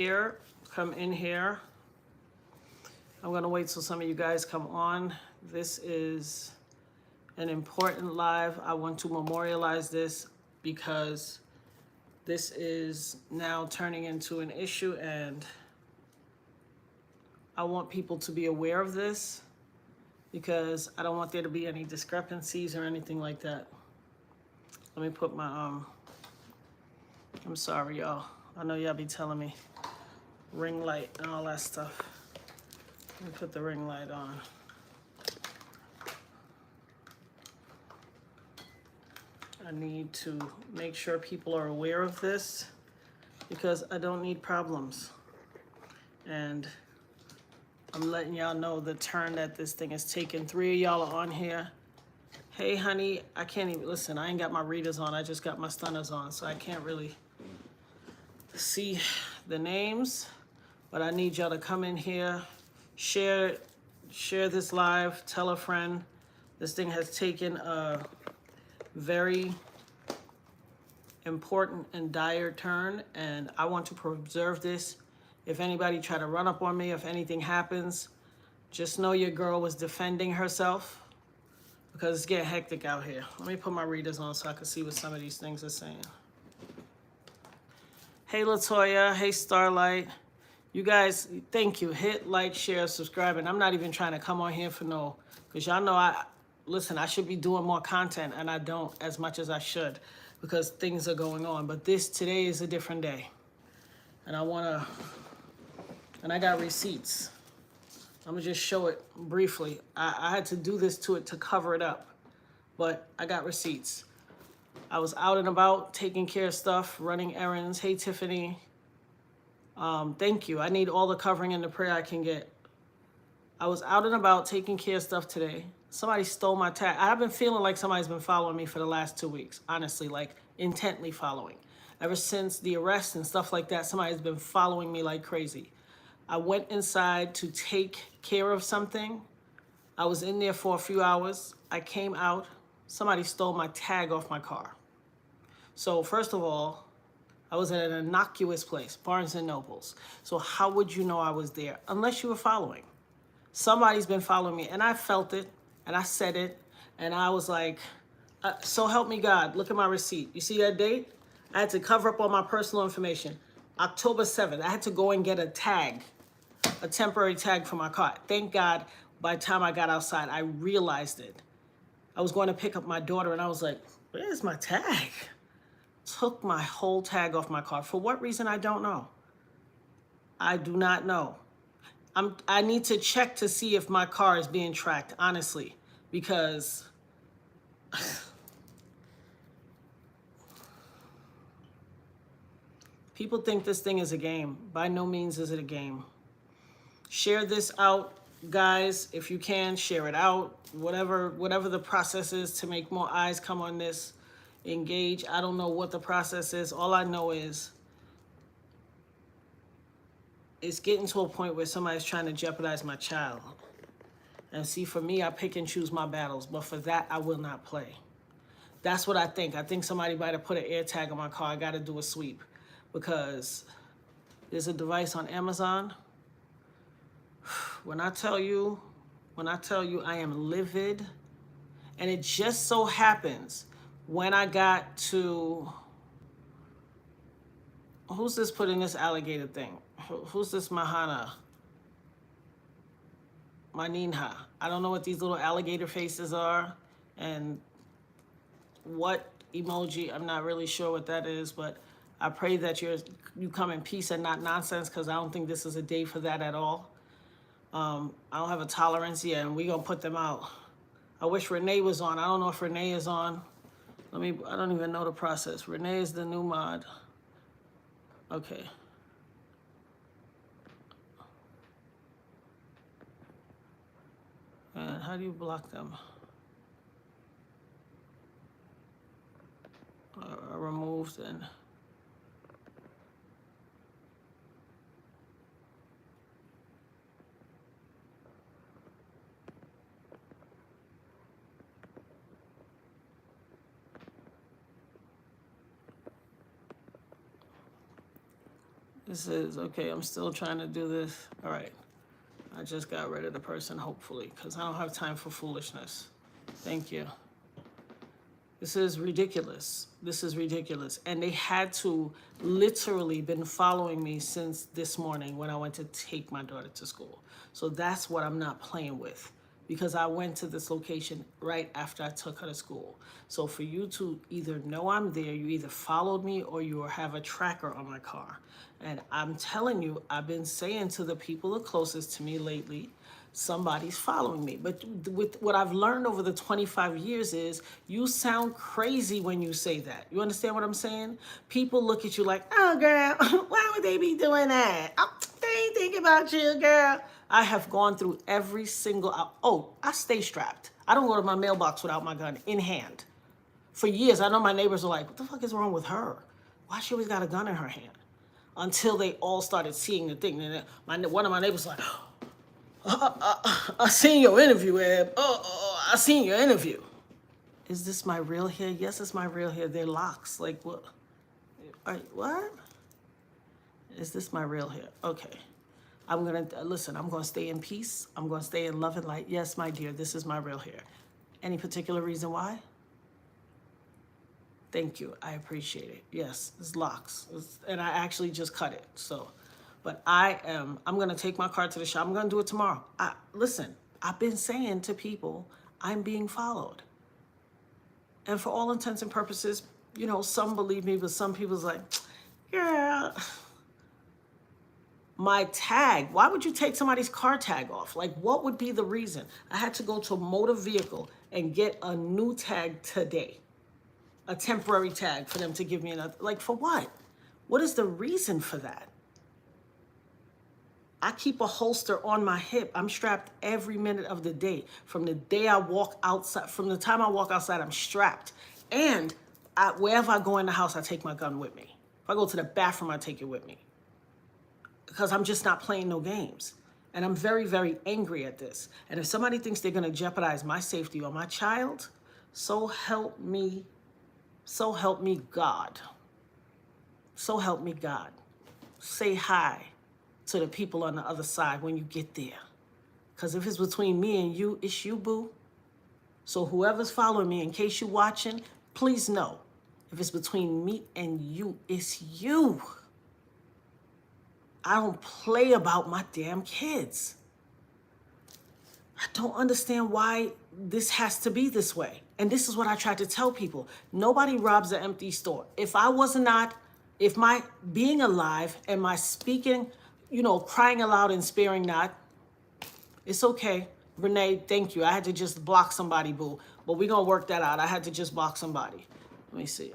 Here, come in here. I'm gonna wait till some of you guys come on. This is an important live. I want to memorialize this because this is now turning into an issue, and I want people to be aware of this because I don't want there to be any discrepancies or anything like that. Let me put my, I'm sorry, y'all. I know y'all be telling me ring light and all that stuff. Let me put the ring light on. I need to make sure people are aware of this because I don't need problems. And I'm letting y'all know the turn that this thing is taking. 3 of y'all are on here. Hey, honey, I can't even, listen, I ain't got my readers on. I just got my stunners on, so I can't really see the names. But I need y'all to come in here, share this live, tell a friend. This thing has taken a very important and dire turn, and I want to preserve this. If anybody try to run up on me, if anything happens, just know your girl was defending herself because it's getting hectic out here. Let me put my readers on so I can see what some of these things are saying. Hey, Latoya. Hey, Starlight. You guys, thank you. Hit like, share, subscribe. And I'm not even trying to come on here for no, because y'all know listen, I should be doing more content and I don't as much as I should because things are going on. But today is a different day. And I got receipts. I'm gonna just show it briefly. I had to do this to it to cover it up, but I got receipts. I was out and about taking care of stuff, running errands. Hey, Tiffany. Thank you. I need all the covering and the prayer I can get. I was out and about taking care of stuff today. Somebody stole my tag. I've been feeling like somebody's been following me for the last 2 weeks. Honestly, like intently following. Ever since the arrest and stuff like that, somebody's been following me like crazy. I went inside to take care of something. I was in there for a few hours. I came out. Somebody stole my tag off my car. So first of all, I was at an innocuous place, Barnes and Nobles. So how would you know I was there? Unless you were following. Somebody's been following me, and I felt it, and I said it, and I was like, so help me God, look at my receipt. You see that date? I had to cover up all my personal information. October 7th, I had to go and get a tag, a temporary tag for my car. Thank God, by the time I got outside, I realized it. I was going to pick up my daughter, and I was like, where's my tag? Took my whole tag off my car. For what reason, I don't know. I do not know. I need to check to see if my car is being tracked, honestly, because people think this thing is a game. By no means is it a game. Share this out, guys. If you can, share it out. Whatever the process is to make more eyes come on this. Engage. I don't know what the process is. All I know is it's getting to a point where somebody's trying to jeopardize my child. And see, for me, I pick and choose my battles, but for that, I will not play. That's what I think. I think somebody might have put an air tag on my car. I got to do a sweep because there's a device on Amazon. When I tell you I am livid, and it just so happens when I got to, who's this putting this alligator thing? Who's this Maninha? I don't know what these little alligator faces are and what emoji. I'm not really sure what that is, but I pray that you come in peace and not nonsense because I don't think this is a day for that at all. I don't have a tolerance yet, and we're going to put them out. I wish Rene was on. I don't know if Rene is on. I don't even know the process. Rene is the new mod. Okay. And how do you block them? Removed and This is, okay, I'm still trying to do this. All right. I just got rid of the person, hopefully, because I don't have time for foolishness. Thank you. This is ridiculous. This is ridiculous. And they had to literally been following me since this morning when I went to take my daughter to school. So that's what I'm not playing with, because I went to this location right after I took her to school. So for you to either know I'm there, you either followed me or you have a tracker on my car. And I'm telling you, I've been saying to the people the closest to me lately, somebody's following me. But with what I've learned over the 25 years is you sound crazy when you say that. You understand what I'm saying? People look at you like, oh, girl, why would they be doing that? Oh, they ain't thinking about you, girl. I have gone through every single, I stay strapped. I don't go to my mailbox without my gun in hand. For years, I know my neighbors are like, what the fuck is wrong with her? Why she always got a gun in her hand? Until they all started seeing the thing. And one of my neighbors was like, I seen your interview, Eb. I seen your interview. Is this my real hair? Yes, it's my real hair. They're locks. Like, what? What? Is this my real hair? Okay. I'm going to stay in peace. I'm going to stay in love and light. Yes, my dear, this is my real hair. Any particular reason why? Thank you. I appreciate it. Yes, it's locks. And I actually just cut it. So, but I'm going to take my car to the shop. I'm going to do it tomorrow. Listen, I've been saying to people, I'm being followed. And for all intents and purposes, you know, some believe me, but some people's like, yeah, my tag, why would you take somebody's car tag off? Like, what would be the reason? I had to go to a motor vehicle and get a new tag today. A temporary tag for them to give me another. Like, for what? What is the reason for that? I keep a holster on my hip. I'm strapped every minute of the day. From the day I walk outside, from the time I walk outside, I'm strapped. And wherever I go in the house, I take my gun with me. If I go to the bathroom, I take it with me. Because I'm just not playing no games. And I'm very, very angry at this. And if somebody thinks they're going to jeopardize my safety or my child, so help me God. So help me God. Say hi to the people on the other side when you get there. Because if it's between me and you, it's you, boo. So whoever's following me, in case you're watching, please know, if it's between me and you, it's you. I don't play about my damn kids. I don't understand why this has to be this way. And this is what I try to tell people. Nobody robs an empty store. If my being alive and my speaking, you know, crying aloud and sparing not, it's okay. Rene, thank you. I had to just block somebody, boo. But we're going to work that out. I had to just block somebody. Let me see.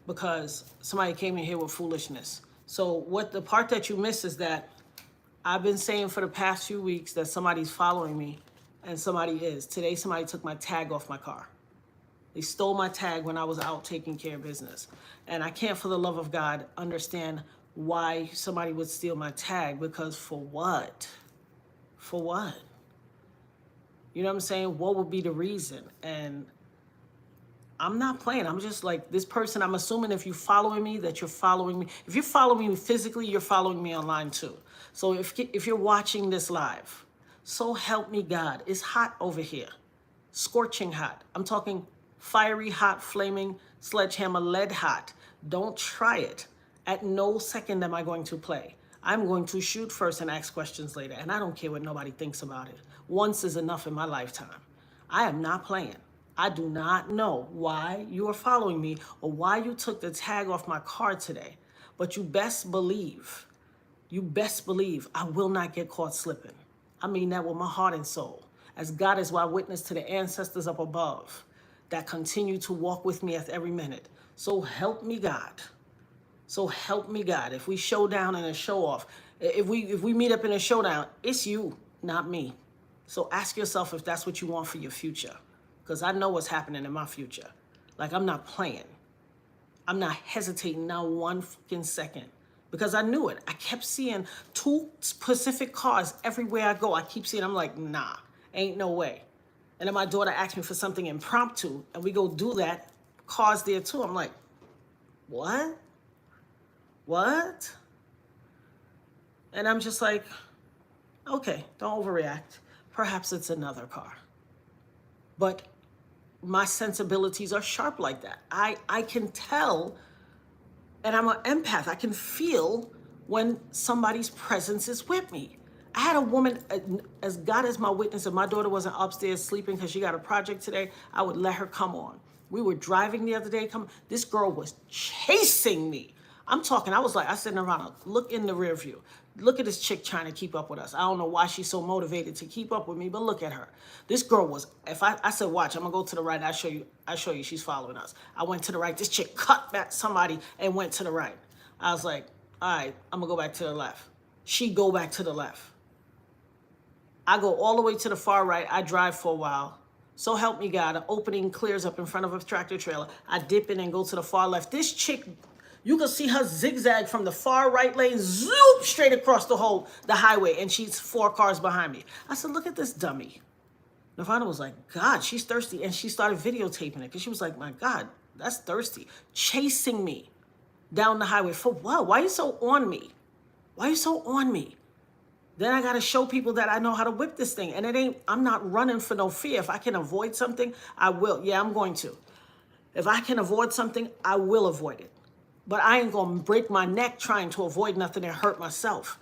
Because somebody came in here with foolishness. So what the part that you miss is that I've been saying for the past few weeks that somebody's following me, and somebody is. Today, somebody took my tag off my car. They stole my tag when I was out taking care of business. And I can't, for the love of God, understand why somebody would steal my tag, because for what? For what? You know what I'm saying? What would be the reason? And I'm not playing. I'm just like, this person, I'm assuming if you're following me, that you're following me. If you're following me physically, you're following me online too. So if you're watching this live, so help me God. It's hot over here. Scorching hot. I'm talking fiery hot, flaming, sledgehammer lead hot. Don't try it. At no second am I going to play. I'm going to shoot first and ask questions later. And I don't care what nobody thinks about it. Once is enough in my lifetime. I am not playing. I do not know why you are following me or why you took the tag off my car today. But you best believe I will not get caught slipping. I mean that with my heart and soul. As God is my witness to the ancestors up above that continue to walk with me at every minute. So help me God. So help me God. If we show down in a show off, if we meet up in a showdown, it's you, not me. So ask yourself if that's what you want for your future. Because I know what's happening in my future. Like, I'm not playing. I'm not hesitating now one fucking second. Because I knew it. I kept seeing two specific cars everywhere I go. I keep seeing, I'm like, nah. Ain't no way. And then my daughter asked me for something impromptu, and we go do that. Cars there too. I'm like, what? What? And I'm just like, okay, don't overreact. Perhaps it's another car. But my sensibilities are sharp like that. I can tell, and I'm an empath. I can feel when somebody's presence is with me. I had a woman, as God is my witness, if my daughter wasn't upstairs sleeping because she got a project today, I would let her come on. We were driving the other day. This girl was chasing me. I'm talking, I was like, I said, Nirvana, look in the rear view. Look at this chick trying to keep up with us. I don't know why she's so motivated to keep up with me, but look at her. This girl was, if I said, watch, I'm gonna go to the right, I'll show you she's following us. I went to the right. This chick cut back somebody and went to the right. I was like, all right, I'm gonna go back to the left. She go back to the left. I go all the way to the far right. I drive for a while. So help me God, an opening clears up in front of a tractor trailer. I dip in and go to the far left. This chick, you can see her zigzag from the far right lane, zoop straight across the highway, and she's 4 cars behind me. I said, look at this dummy. Nirvana was like, God, she's thirsty. And she started videotaping it because she was like, my God, that's thirsty. Chasing me down the highway. For what? Why are you so on me? Why are you so on me? Then I got to show people that I know how to whip this thing. And I'm not running for no fear. If I can avoid something, I will. Yeah, I'm going to. If I can avoid something, I will avoid it. But I ain't going to break my neck trying to avoid nothing and hurt myself.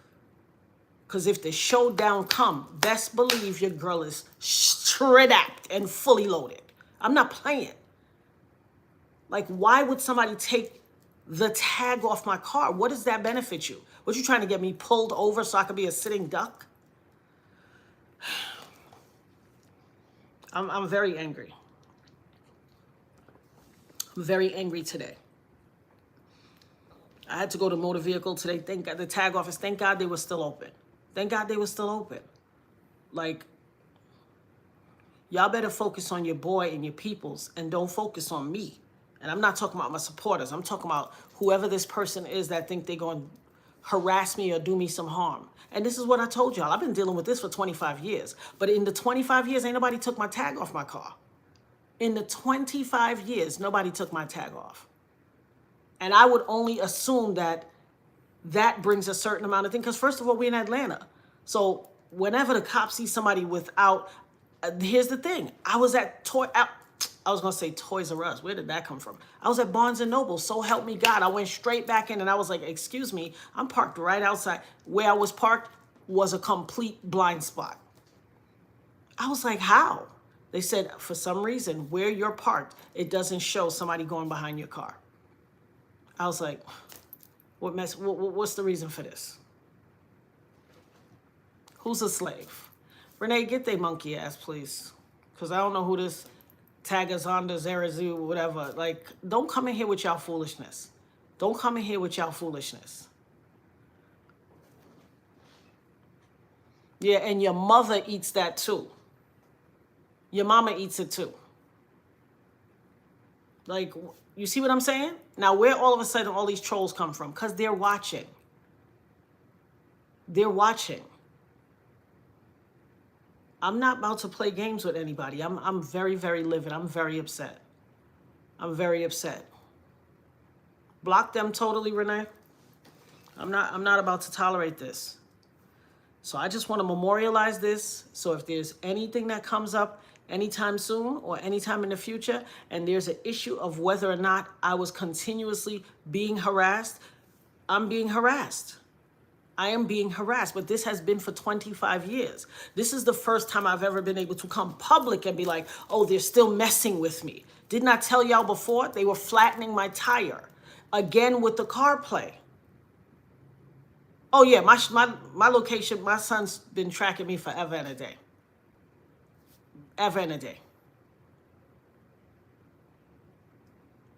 Because if the showdown come, best believe your girl is strapped and fully loaded. I'm not playing. Like, why would somebody take the tag off my car? What does that benefit you? What, you trying to get me pulled over so I could be a sitting duck? I'm very angry. I'm very angry today. I had to go to motor vehicle today. Thank God, the tag office, thank God they were still open. Thank God they were still open. Like, y'all better focus on your boy and your peoples and don't focus on me. And I'm not talking about my supporters. I'm talking about whoever this person is that think they're going to harass me or do me some harm. And this is what I told y'all. I've been dealing with this for 25 years. But in the 25 years, ain't nobody took my tag off my car. In the 25 years, nobody took my tag off. And I would only assume that that brings a certain amount of things. Because first of all, we're in Atlanta. So whenever the cops see somebody without, here's the thing. I was going to say Toys R Us. Where did that come from? I was at Barnes & Noble. So help me God. I went straight back in and I was like, excuse me, I'm parked right outside. Where I was parked was a complete blind spot. I was like, how? They said, for some reason, where you're parked, it doesn't show somebody going behind your car. I was like, what's the reason for this? Who's a slave? Rene, get they monkey ass, please. Because I don't know who this Tagazonda, Zerazu, whatever. Like, don't come in here with y'all foolishness. Don't come in here with y'all foolishness. Yeah, and your mother eats that too. Your mama eats it too. Like, you see what I'm saying? Now, where all of a sudden all these trolls come from? Because they're watching. They're watching. I'm not about to play games with anybody. I'm very, very livid. I'm very upset. I'm very upset. Block them totally, Rene. I'm not about to tolerate this. So I just want to memorialize this. So if there's anything that comes up anytime soon or anytime in the future, and there's an issue of whether or not I was continuously being harassed, I'm being harassed. I am being harassed, but this has been for 25 years. This is the first time I've ever been able to come public and be like, oh, they're still messing with me. Didn't I tell y'all before? They were flattening my tire. Again with the car play. Oh yeah, my location, my son's been tracking me forever and a day. Ever and a day.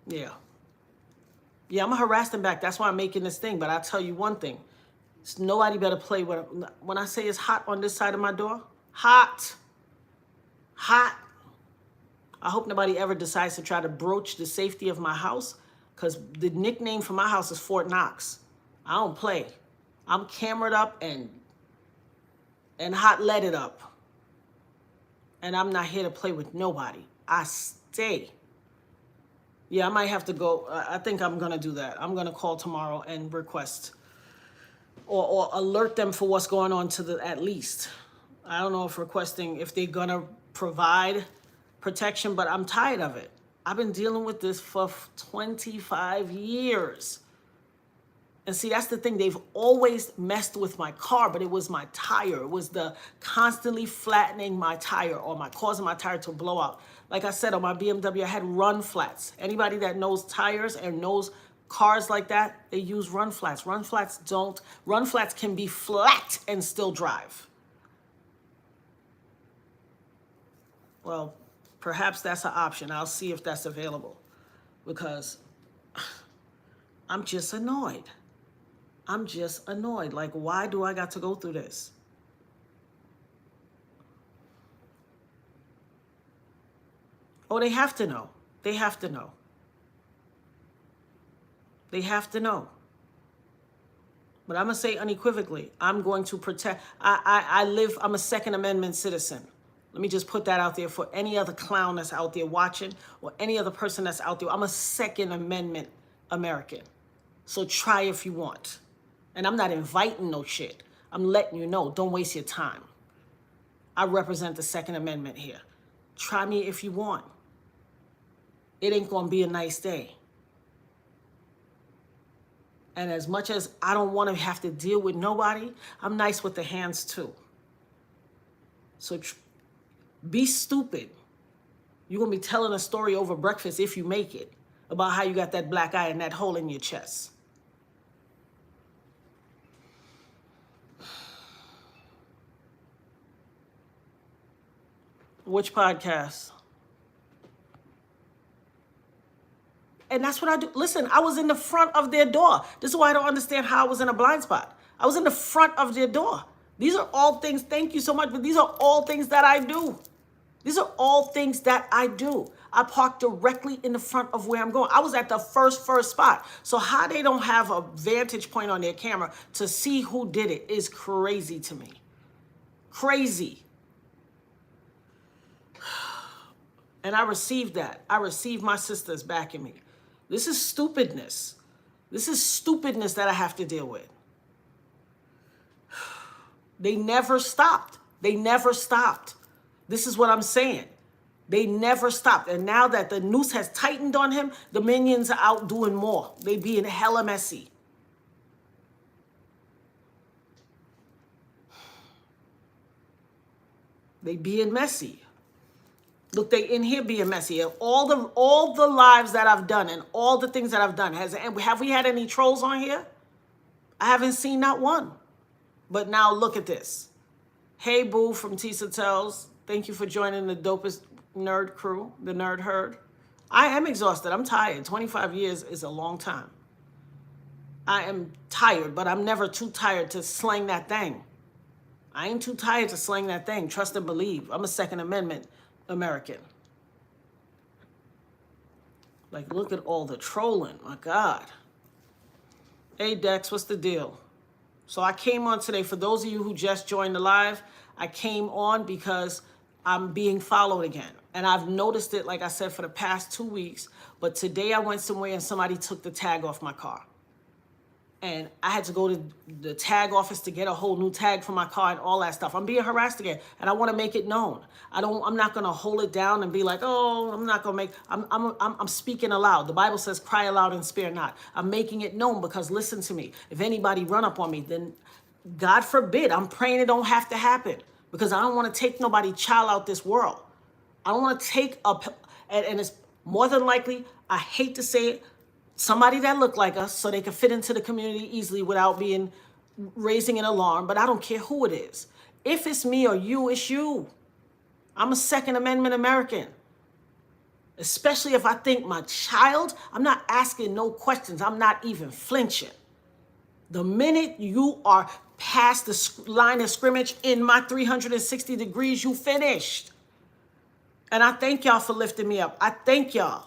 Yeah. Yeah, I'm going to harass them back. That's why I'm making this thing. But I'll tell you one thing. Nobody better play with it. When I say it's hot on this side of my door, hot. Hot. I hope nobody ever decides to try to broach the safety of my house, because the nickname for my house is Fort Knox. I don't play. I'm cameraed up and hot leaded up. And I'm not here to play with nobody. I stay. Yeah, I might have to go. I think I'm going to do that. I'm going to call tomorrow and request or alert them for what's going on to the, at least. I don't know if requesting, if they're going to provide protection, but I'm tired of it. I've been dealing with this for 25 years. And see, that's the thing. They've always messed with my car, but it was my tire. It was the constantly flattening my tire or causing my tire to blow out. Like I said, on my BMW, I had run flats. Anybody that knows tires and knows cars like that, they use run flats. Run flats can be flat and still drive. Well, perhaps that's an option. I'll see if that's available because I'm just annoyed. I'm just annoyed. Like, why do I got to go through this? Oh, they have to know. They have to know. They have to know. But I'm going to say unequivocally, I'm going to protect. I'm a Second Amendment citizen. Let me just put that out there for any other clown that's out there watching or any other person that's out there. I'm a Second Amendment American. So try if you want. And I'm not inviting no shit. I'm letting you know, don't waste your time. I represent the Second Amendment here. Try me if you want. It ain't gonna be a nice day. And as much as I don't want to have to deal with nobody, I'm nice with the hands too. So be stupid. You're gonna be telling a story over breakfast if you make it about how you got that black eye and that hole in your chest. Which podcast? And that's what I do. Listen, I was in the front of their door. This is why I don't understand how I was in a blind spot. I was in the front of their door. These are all things, thank you so much, but these are all things that I do. These are all things that I do. I park directly in the front of where I'm going. I was at the first spot. So how they don't have a vantage point on their camera to see who did it is crazy to me. Crazy. And I received that. I received my sisters backing me. This is stupidness. This is stupidness that I have to deal with. They never stopped. They never stopped. This is what I'm saying. They never stopped. And now that the noose has tightened on him, the minions are out doing more. They being hella messy. They being messy. Look, they in here being messy. All the lives that I've done and all the things that I've done, have we had any trolls on here? I haven't seen not one. But now look at this. Hey, Boo from Tisa Tells. Thank you for joining the dopest nerd crew, the nerd herd. I am exhausted. I'm tired. 25 years is a long time. I am tired, but I'm never too tired to slang that thing. I ain't too tired to slang that thing. Trust and believe. I'm a Second Amendment American. Like, look at all the trolling. My God. Hey, Dex, what's the deal? So I came on today. For those of you who just joined the live, I came on because I'm being followed again. And I've noticed it, like I said, for the past 2 weeks. But today I went somewhere and somebody took the tag off my car. And I had to go to the tag office to get a whole new tag for my car and all that stuff. I'm being harassed again, and I want to make it known. I'm not gonna hold it down and be like, oh, I'm not gonna make. I'm speaking aloud. The Bible says, "Cry aloud and spare not." I'm making it known because listen to me. If anybody run up on me, then God forbid. I'm praying it don't have to happen because I don't want to take nobody child out this world. I don't want to take and it's more than likely. I hate to say it. Somebody that look like us so they can fit into the community easily without raising an alarm, but I don't care who it is. If it's me or you, it's you. I'm a Second Amendment American. Especially if I think my child, I'm not asking no questions. I'm not even flinching. The minute you are past the line of scrimmage in my 360 degrees, you finished. And I thank y'all for lifting me up. I thank y'all.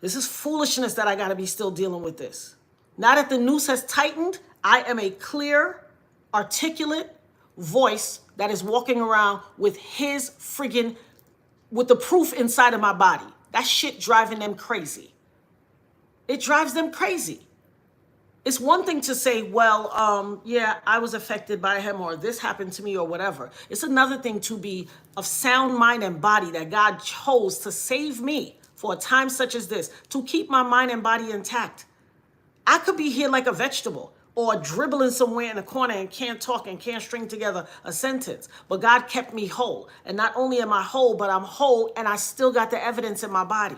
This is foolishness that I got to be still dealing with this. Now that the noose has tightened, I am a clear, articulate, voice that is walking around with his friggin', with the proof inside of my body. That shit driving them crazy. It drives them crazy. It's one thing to say, well, yeah, I was affected by him, or this happened to me, or whatever. It's another thing to be of sound mind and body, that God chose to save me for a time such as this, to keep my mind and body intact. I could be here like a vegetable, or dribbling somewhere in a corner and can't talk and can't string together a sentence. But God kept me whole. And not only am I whole, but I'm whole and I still got the evidence in my body.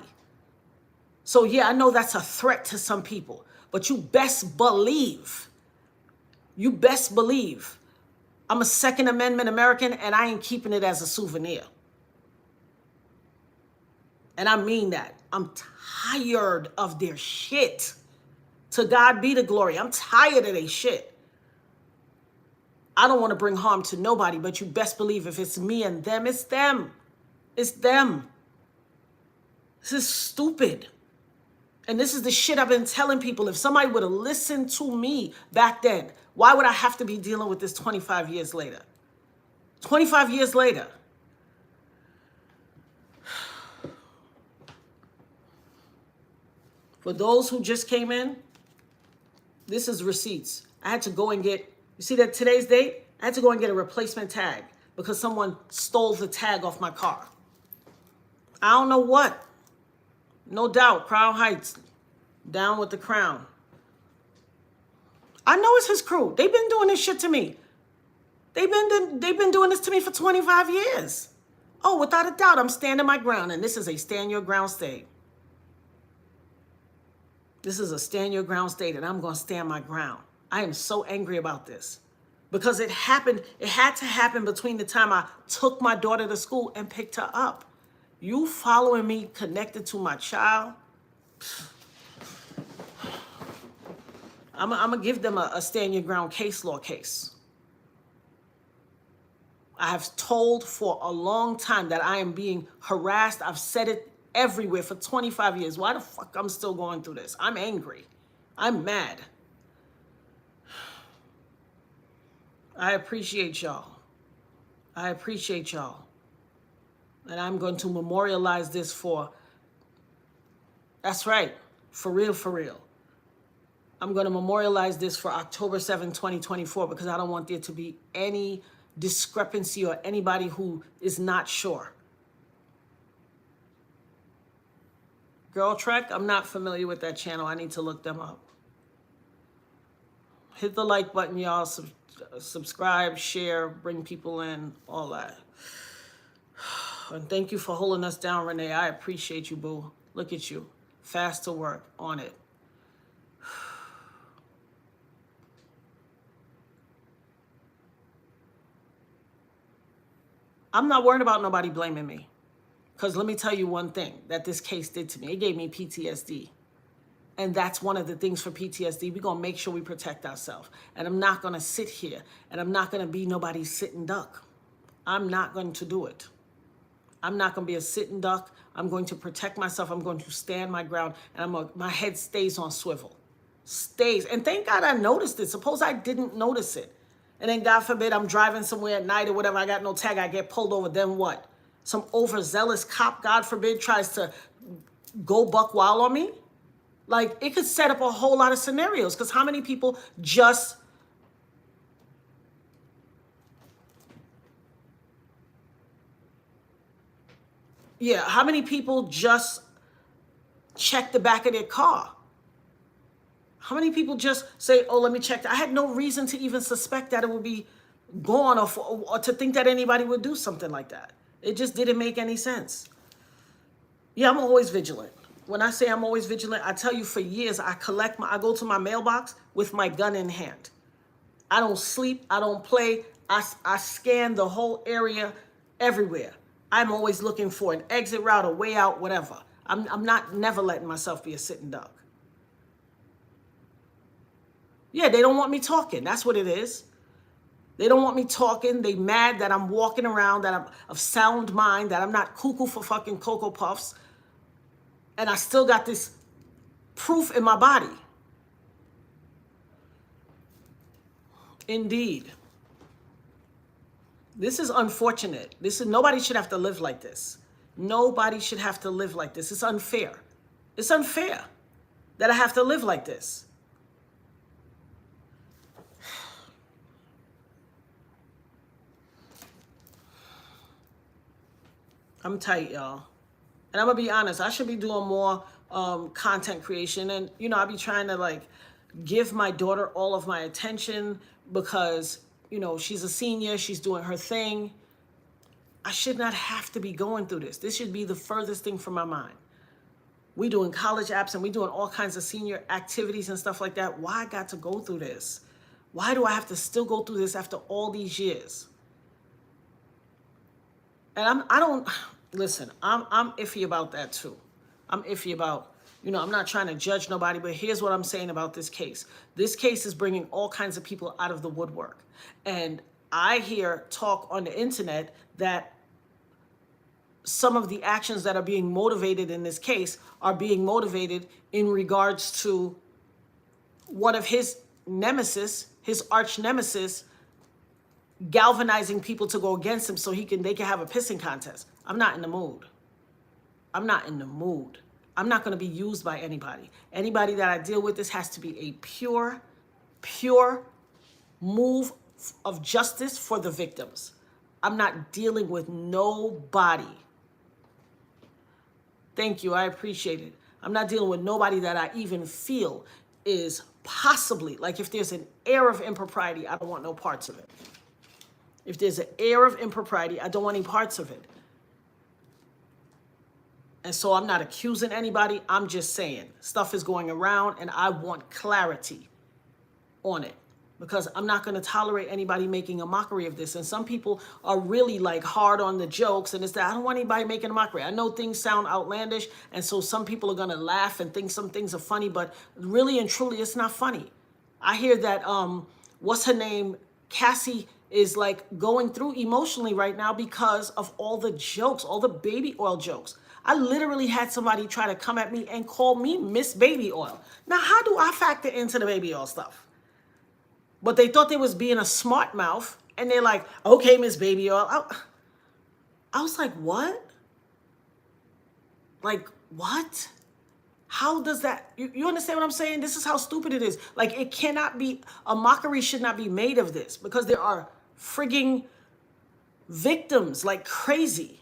So yeah, I know that's a threat to some people. But you best believe, I'm a Second Amendment American, and I ain't keeping it as a souvenir. And I mean that. I'm tired of their shit. To God be the glory. I'm tired of their shit. I don't want to bring harm to nobody, but you best believe if it's me and them, it's them. It's them. This is stupid. And this is the shit I've been telling people. If somebody would have listened to me back then, why would I have to be dealing with this 25 years later? 25 years later. For those who just came in, this is receipts. I had to go and get, you see that today's date? I had to go and get a replacement tag because someone stole the tag off my car. I don't know what. No doubt, Crown Heights, down with the crown. I know it's his crew. They've been doing this shit to me. They've been doing this to me for 25 years. Oh, without a doubt, I'm standing my ground, and this is a stand your ground state. This is a stand your ground state, and I'm going to stand my ground. I am so angry about this because it happened. It had to happen between the time I took my daughter to school and picked her up. You following me connected to my child? I'm going to give them a stand your ground case law case. I have told for a long time that I am being harassed. I've said it everywhere for 25 years. Why the fuck I'm still going through this? I'm angry. I'm mad. I appreciate y'all. I appreciate y'all. And I'm going to memorialize this for, that's right, for real, for real. I'm going to memorialize this for October 7, 2024, because I don't want there to be any discrepancy or anybody who is not sure. Girl Trek, I'm not familiar with that channel. I need to look them up. Hit the like button, y'all. Subscribe, share, bring people in, all that. And thank you for holding us down, Rene. I appreciate you, boo. Look at you. Fast to work. On it. I'm not worried about nobody blaming me. Because let me tell you one thing that this case did to me. It gave me PTSD. And that's one of the things for PTSD. We're going to make sure we protect ourselves. And I'm not going to sit here and I'm not going to be nobody's sitting duck. I'm not going to do it. I'm not going to be a sitting duck. I'm going to protect myself. I'm going to stand my ground. And my head stays on swivel. Stays. And thank God I noticed it. Suppose I didn't notice it. And then God forbid I'm driving somewhere at night or whatever. I got no tag. I get pulled over. Then what? Some overzealous cop, God forbid, tries to go buck wild on me. Like, it could set up a whole lot of scenarios. Because how many people just... Yeah, how many people just check the back of their car? How many people just say, oh, let me check that? I had no reason to even suspect that it would be gone or to think that anybody would do something like that. It just didn't make any sense. Yeah, I'm always vigilant. When I say I'm always vigilant, I tell you for years, I go to my mailbox with my gun in hand. I don't sleep. I don't play. I scan the whole area everywhere. I'm always looking for an exit route, a way out, whatever. I'm never letting myself be a sitting duck. Yeah, they don't want me talking. That's what it is. They don't want me talking. They mad that I'm walking around, that I'm of sound mind, that I'm not cuckoo for fucking Cocoa Puffs. And I still got this proof in my body. Indeed. This is unfortunate. Nobody should have to live like this. Nobody should have to live like this. It's unfair. It's unfair that I have to live like this. I'm tight, y'all. And I'm gonna be honest, I should be doing more content creation. And, you know, I be trying to like give my daughter all of my attention because, you know, she's a senior, she's doing her thing. I should not have to be going through this. This should be the furthest thing from my mind. We doing college apps and we doing all kinds of senior activities and stuff like that. Why I got to go through this? Why do I have to still go through this after all these years? And I'm iffy about that too. I'm iffy about, you know, I'm not trying to judge nobody, but here's what I'm saying about this case. This case is bringing all kinds of people out of the woodwork. And I hear talk on the internet that some of the actions that are being motivated in this case are being motivated in regards to one of his nemesis, his arch nemesis, galvanizing people to go against him so they can have a pissing contest. I'm not in the mood. I'm not in the mood. I'm not going to be used by anybody. Anybody that I deal with, this has to be a pure move of justice for the victims. I'm not dealing with nobody. Thank you. I appreciate it. I'm not dealing with nobody that I even feel is possibly, like if there's an air of impropriety, I don't want no parts of it. If there's an air of impropriety, I don't want any parts of it. And so I'm not accusing anybody. I'm just saying stuff is going around and I want clarity on it because I'm not going to tolerate anybody making a mockery of this. And some people are really like hard on the jokes and it's that I don't want anybody making a mockery. I know things sound outlandish. And so some people are going to laugh and think some things are funny, but really and truly, it's not funny. I hear that, what's her name? Cassie is like going through emotionally right now because of all the jokes, all the baby oil jokes. I literally had somebody try to come at me and call me Miss Baby Oil. Now, how do I factor into the baby oil stuff? But they thought they was being a smart mouth and they're like, okay, Miss Baby Oil. I was like, what? Like, what? How does that, you understand what I'm saying? This is how stupid it is. Like, it cannot be, a mockery should not be made of this because there are frigging victims like crazy.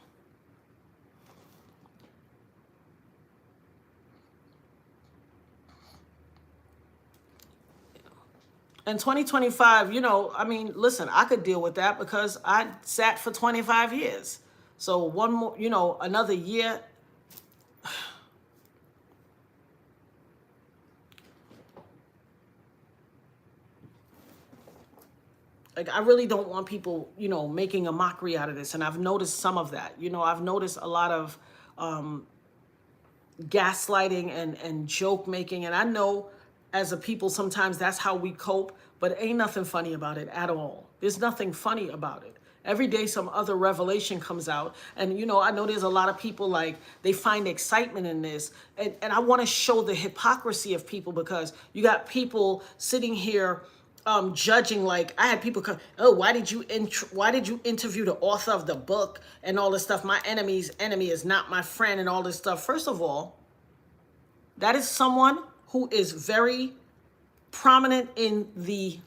In 2025, you know, I mean, listen, I could deal with that because I sat for 25 years. So one more, you know, another year. Like, I really don't want people, you know, making a mockery out of this. And I've noticed some of that. You know, I've noticed a lot of gaslighting and joke making. And I know as a people, sometimes that's how we cope, but ain't nothing funny about it at all. There's nothing funny about it. Every day some other revelation comes out. And, you know, I know there's a lot of people like they find excitement in this. And I want to show the hypocrisy of people because you got people sitting here judging. Like I had people come, oh, why did you interview the author of the book and all this stuff? My enemy's enemy is not my friend and all this stuff. First of all, that is someone who is very prominent in the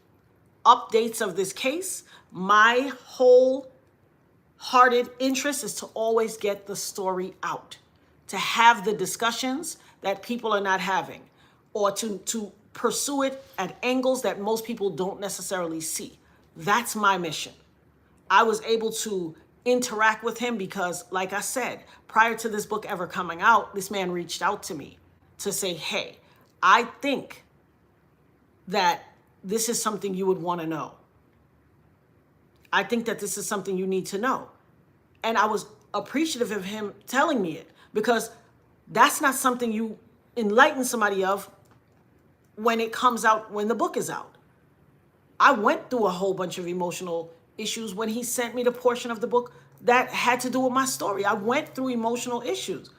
updates of this case. My wholehearted interest is to always get the story out, to have the discussions that people are not having, or to pursue it at angles that most people don't necessarily see. That's my mission. I was able to interact with him because, like I said, prior to this book ever coming out, this man reached out to me to say, hey, I think that this is something you would want to know. I think that this is something you need to know. And I was appreciative of him telling me it because that's not something you enlighten somebody of when it comes out, when the book is out. I went through a whole bunch of emotional issues when he sent me the portion of the book that had to do with my story. I went through emotional issues.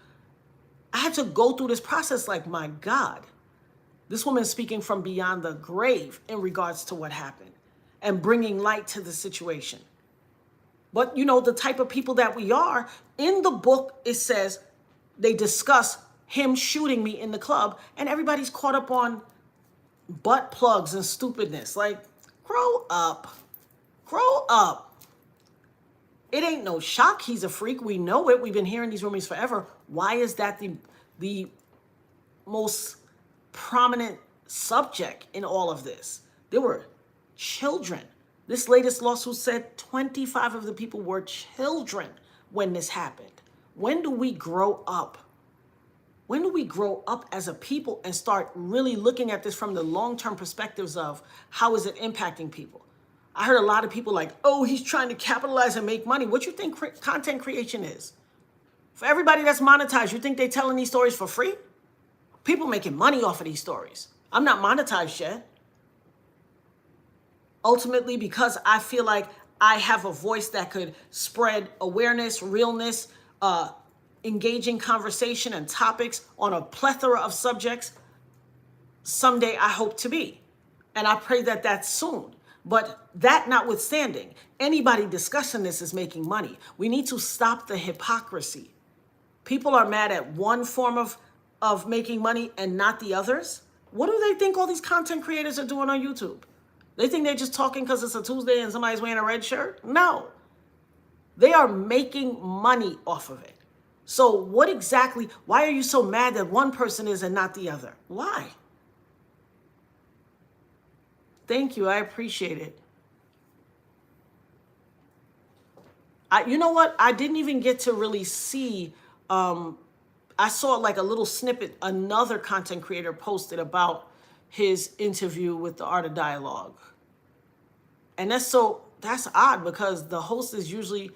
I had to go through this process like, my God, this woman is speaking from beyond the grave in regards to what happened and bringing light to the situation. But you know, the type of people that we are, in the book, it says they discuss him shooting me in the club, and everybody's caught up on butt plugs and stupidness. Like, grow up. Grow up. It ain't no shock he's a freak. We know it. We've been hearing these rumors forever. Why is that the most prominent subject in all of this? There were children. This latest lawsuit said 25 of the people were children when this happened. When do we grow up? When do we grow up as a people and start really looking at this from the long-term perspectives of how is it impacting people? I heard a lot of people like, oh, he's trying to capitalize and make money. What you think content creation is? For everybody that's monetized, you think they're telling these stories for free? People making money off of these stories. I'm not monetized yet. Ultimately, because I feel like I have a voice that could spread awareness, realness, engaging conversation and topics on a plethora of subjects. Someday I hope to be. And I pray that that's soon. But that notwithstanding, anybody discussing this is making money. We need to stop the hypocrisy. People are mad at one form of making money and not the others. What do they think all these content creators are doing on YouTube? They think they're just talking because it's a Tuesday and somebody's wearing a red shirt? No. They are making money off of it. So what exactly, why are you so mad that one person is and not the other? Why? Thank you. I appreciate it. You know what? I didn't even get to really see, I saw like a little snippet another content creator posted about his interview with the Art of Dialogue. And that's odd because the host is usually,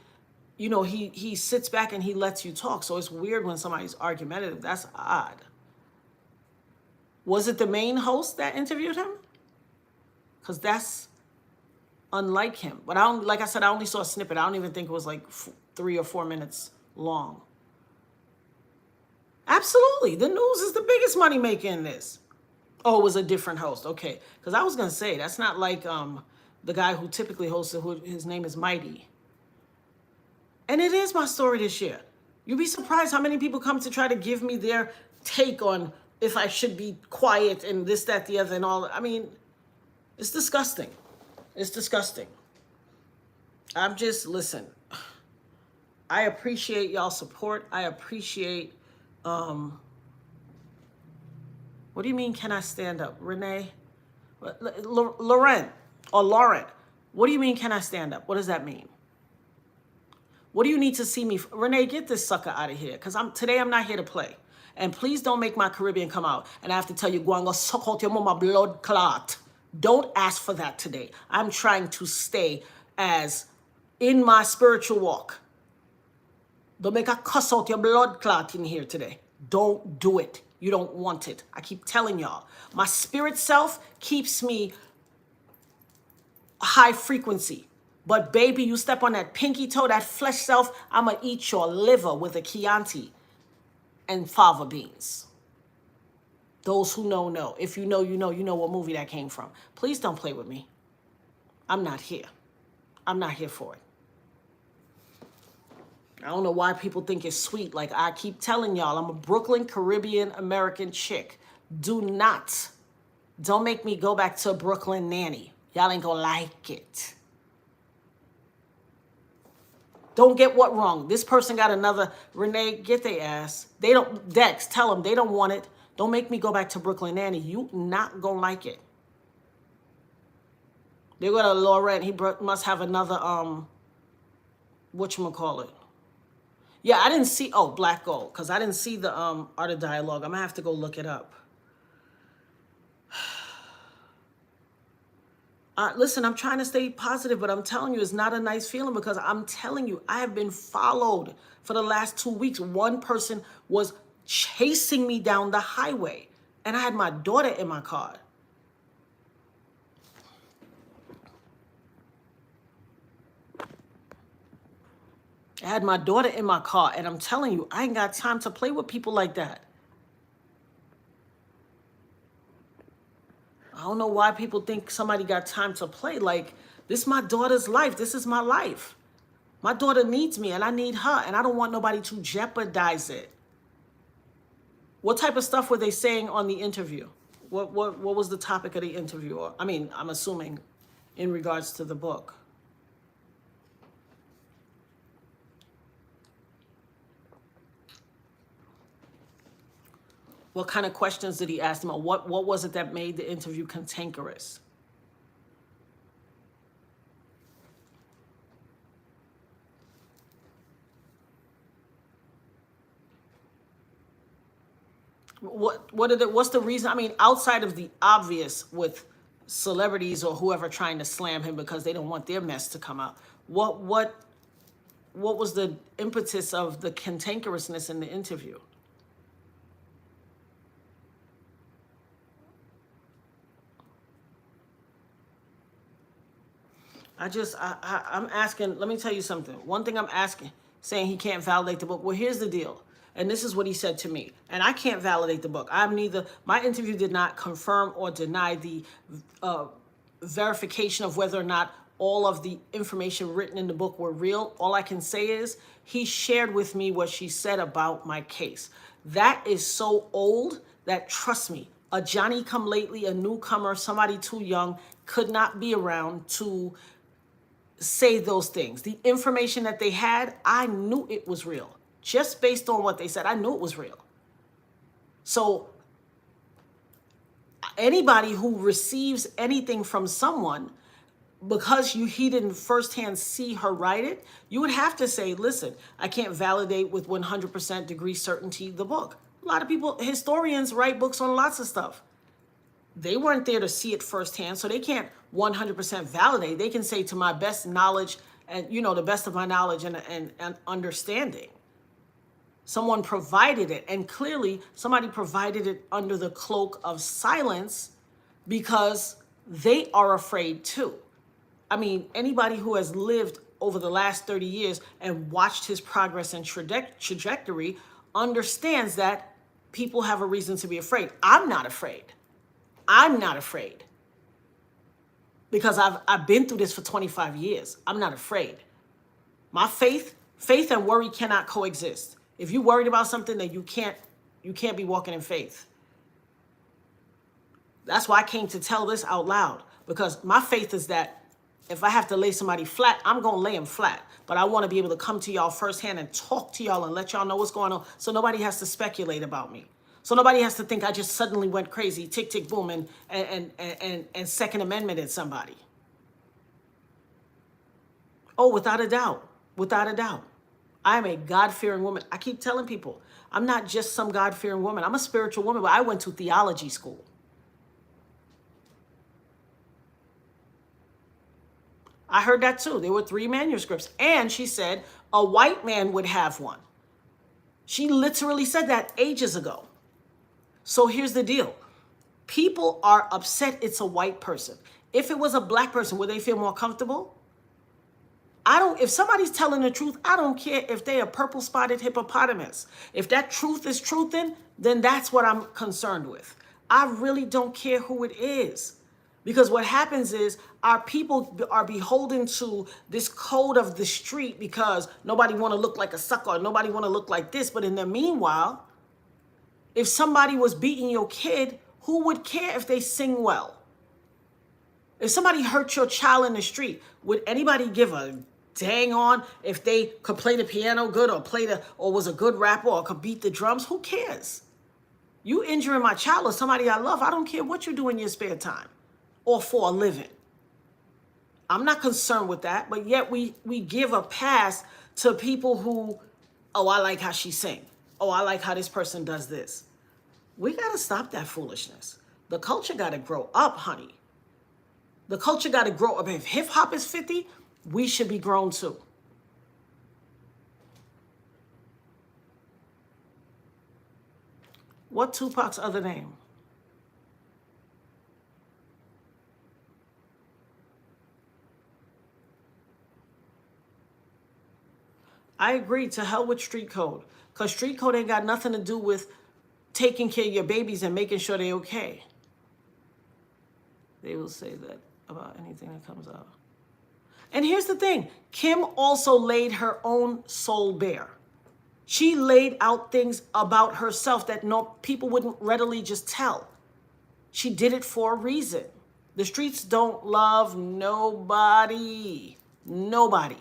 you know, he sits back and he lets you talk. So it's weird when somebody's argumentative. That's odd. Was it the main host that interviewed him? Because that's unlike him. But like I said, I only saw a snippet. I don't even think it was like 3 or 4 minutes long. Absolutely. The news is the biggest money maker in this. Oh, it was a different host. Okay. Because I was going to say, that's not like the guy who typically hosts it, who his name is Mighty. And it is my story this year. You'd be surprised how many people come to try to give me their take on if I should be quiet and this, that, the other, and all. I mean, it's disgusting. It's disgusting. Listen, I appreciate y'all's support. I appreciate, what do you mean, can I stand up? Rene? Lauren, what do you mean, can I stand up? What does that mean? What do you need to see me? Rene, get this sucker out of here. Because today I'm not here to play. And please don't make my Caribbean come out. And I have to tell you, go and go suck out your mama blood clot. Don't ask for that today. I'm trying to stay as in my spiritual walk. Don't make a cuss out your blood clot in here today. Don't do it. You don't want it. I keep telling y'all. My spirit self keeps me high frequency. But baby, you step on that pinky toe, that flesh self, I'm going to eat your liver with a Chianti and fava beans. Those who know, know. If you know, you know what movie that came from. Please don't play with me. I'm not here. I'm not here for it. I don't know why people think it's sweet. Like I keep telling y'all, I'm a Brooklyn, Caribbean, American chick. Don't make me go back to Brooklyn nanny. Y'all ain't gonna like it. Don't get what wrong. This person got another. Rene, get their ass. They don't. Dex, tell them they don't want it. Don't make me go back to Brooklyn nanny. You not gonna like it. They got a Lauren. He must have another whatchamacallit. Yeah, I didn't see. Oh, Black Gold, because I didn't see the Art of Dialogue. I'm gonna have to go look it up. Listen, I'm trying to stay positive, but I'm telling you, it's not a nice feeling because I'm telling you, I have been followed for the last 2 weeks. One person was chasing me down the highway, and I had my daughter in my car. I had my daughter in my car, and I'm telling you, I ain't got time to play with people like that. I don't know why people think somebody got time to play. Like, this is my daughter's life. This is my life. My daughter needs me and I need her, and I don't want nobody to jeopardize it. What type of stuff were they saying on the interview? What was the topic of the interview? Or, I mean, I'm assuming in regards to the book. What kind of questions did he ask them? Or what was it that made the interview cantankerous? What's the reason? I mean, outside of the obvious with celebrities or whoever trying to slam him because they don't want their mess to come out. What was the impetus of the cantankerousness in the interview? I'm asking, let me tell you something. One thing I'm asking, saying he can't validate the book. Well, here's the deal. And this is what he said to me. And I can't validate the book. My interview did not confirm or deny the verification of whether or not all of the information written in the book were real. All I can say is he shared with me what she said about my case. That is so old that, trust me, a Johnny come lately, a newcomer, somebody too young could not be around to say those things. The information that they had, I knew it was real. Just based on what they said, I knew it was real. So anybody who receives anything from someone, because he didn't firsthand see her write it, you would have to say, listen, I can't validate with 100% degree certainty the book. A lot of people, historians, write books on lots of stuff. They weren't there to see it firsthand, so they can't 100% validate. They can say to my best knowledge and, the best of my knowledge and understanding. Someone provided it, and clearly somebody provided it under the cloak of silence because they are afraid too. I mean, anybody who has lived over the last 30 years and watched his progress and trajectory understands that people have a reason to be afraid. I'm not afraid. I'm not afraid. Because I've been through this for 25 years. I'm not afraid. My faith and worry cannot coexist. If you're worried about something, then you can't be walking in faith. That's why I came to tell this out loud, because my faith is that if I have to lay somebody flat, I'm going to lay them flat. But I want to be able to come to y'all firsthand and talk to y'all and let y'all know what's going on, so nobody has to speculate about me. So nobody has to think I just suddenly went crazy, tick, tick, boom, and Second Amendment at somebody. Oh, without a doubt. Without a doubt. I am a God-fearing woman. I keep telling people, I'm not just some God-fearing woman. I'm a spiritual woman, but I went to theology school. I heard that too. There were 3 manuscripts. And she said a white man would have one. She literally said that ages ago. So here's the deal. People are upset it's a white person. If it was a black person, would they feel more comfortable? If somebody's telling the truth, I don't care if they a purple spotted hippopotamus. If that truth is truthin', then that's what I'm concerned with. I really don't care who it is. Because what happens is our people are beholden to this code of the street because nobody want to look like a sucker, or nobody want to look like this. But in the meanwhile, if somebody was beating your kid, who would care if they sing well? If somebody hurt your child in the street, would anybody give a dang on if they could play the piano good or was a good rapper or could beat the drums? Who cares? You injuring my child or somebody I love, I don't care what you do in your spare time or for a living. I'm not concerned with that, but yet we give a pass to people who, oh, I like how she sing. Oh, I like how this person does this. We got to stop that foolishness. The culture got to grow up, honey. The culture got to grow up. If hip hop is 50, we should be grown too. What Tupac's other name? I agree, to hell with street code. Because street code ain't got nothing to do with taking care of your babies and making sure they're okay. They will say that about anything that comes out. And here's the thing, Kim also laid her own soul bare. She laid out things about herself that no people wouldn't readily just tell. She did it for a reason. The streets don't love nobody. Nobody.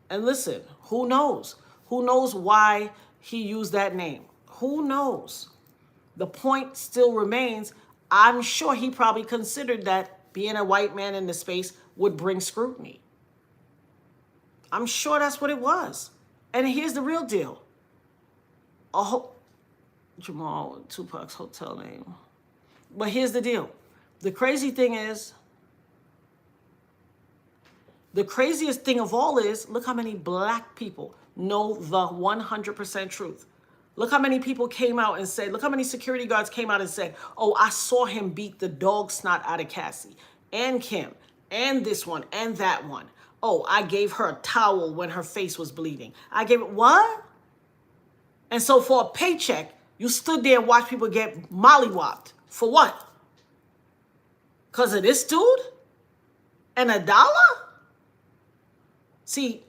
And listen, who knows? Who knows why he used that name? Who knows? The point still remains, I'm sure he probably considered that being a white man in the space would bring scrutiny. I'm sure that's what it was. And here's the real deal. Jamal, Tupac's hotel name. But here's the deal. The crazy thing is, the craziest thing of all is, look how many black people know the 100% truth. Look how many people came out and said, look how many security guards came out and said, oh, I saw him beat the dog snot out of Cassie and Kim and this one and that one. Oh, I gave her a towel when her face was bleeding. I gave it, what? And so for a paycheck, you stood there and watched people get mollywopped. For what? Because of this dude? And $1? See,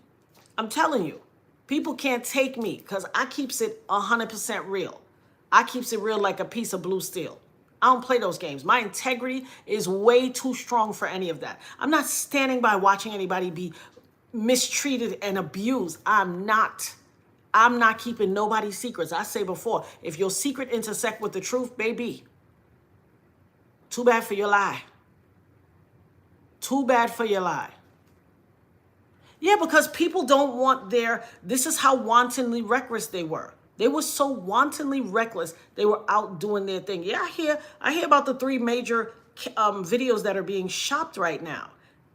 I'm telling you, people can't take me because I keeps it 100% real. I keeps it real like a piece of blue steel. I don't play those games. My integrity is way too strong for any of that. I'm not standing by watching anybody be mistreated and abused. I'm not keeping nobody's secrets. I say before, if your secret intersect with the truth, baby, too bad for your lie. Too bad for your lie. Yeah, because people don't want this is how wantonly reckless they were. They were so wantonly reckless, they were out doing their thing. Yeah, I hear about the 3 major videos that are being shopped right now.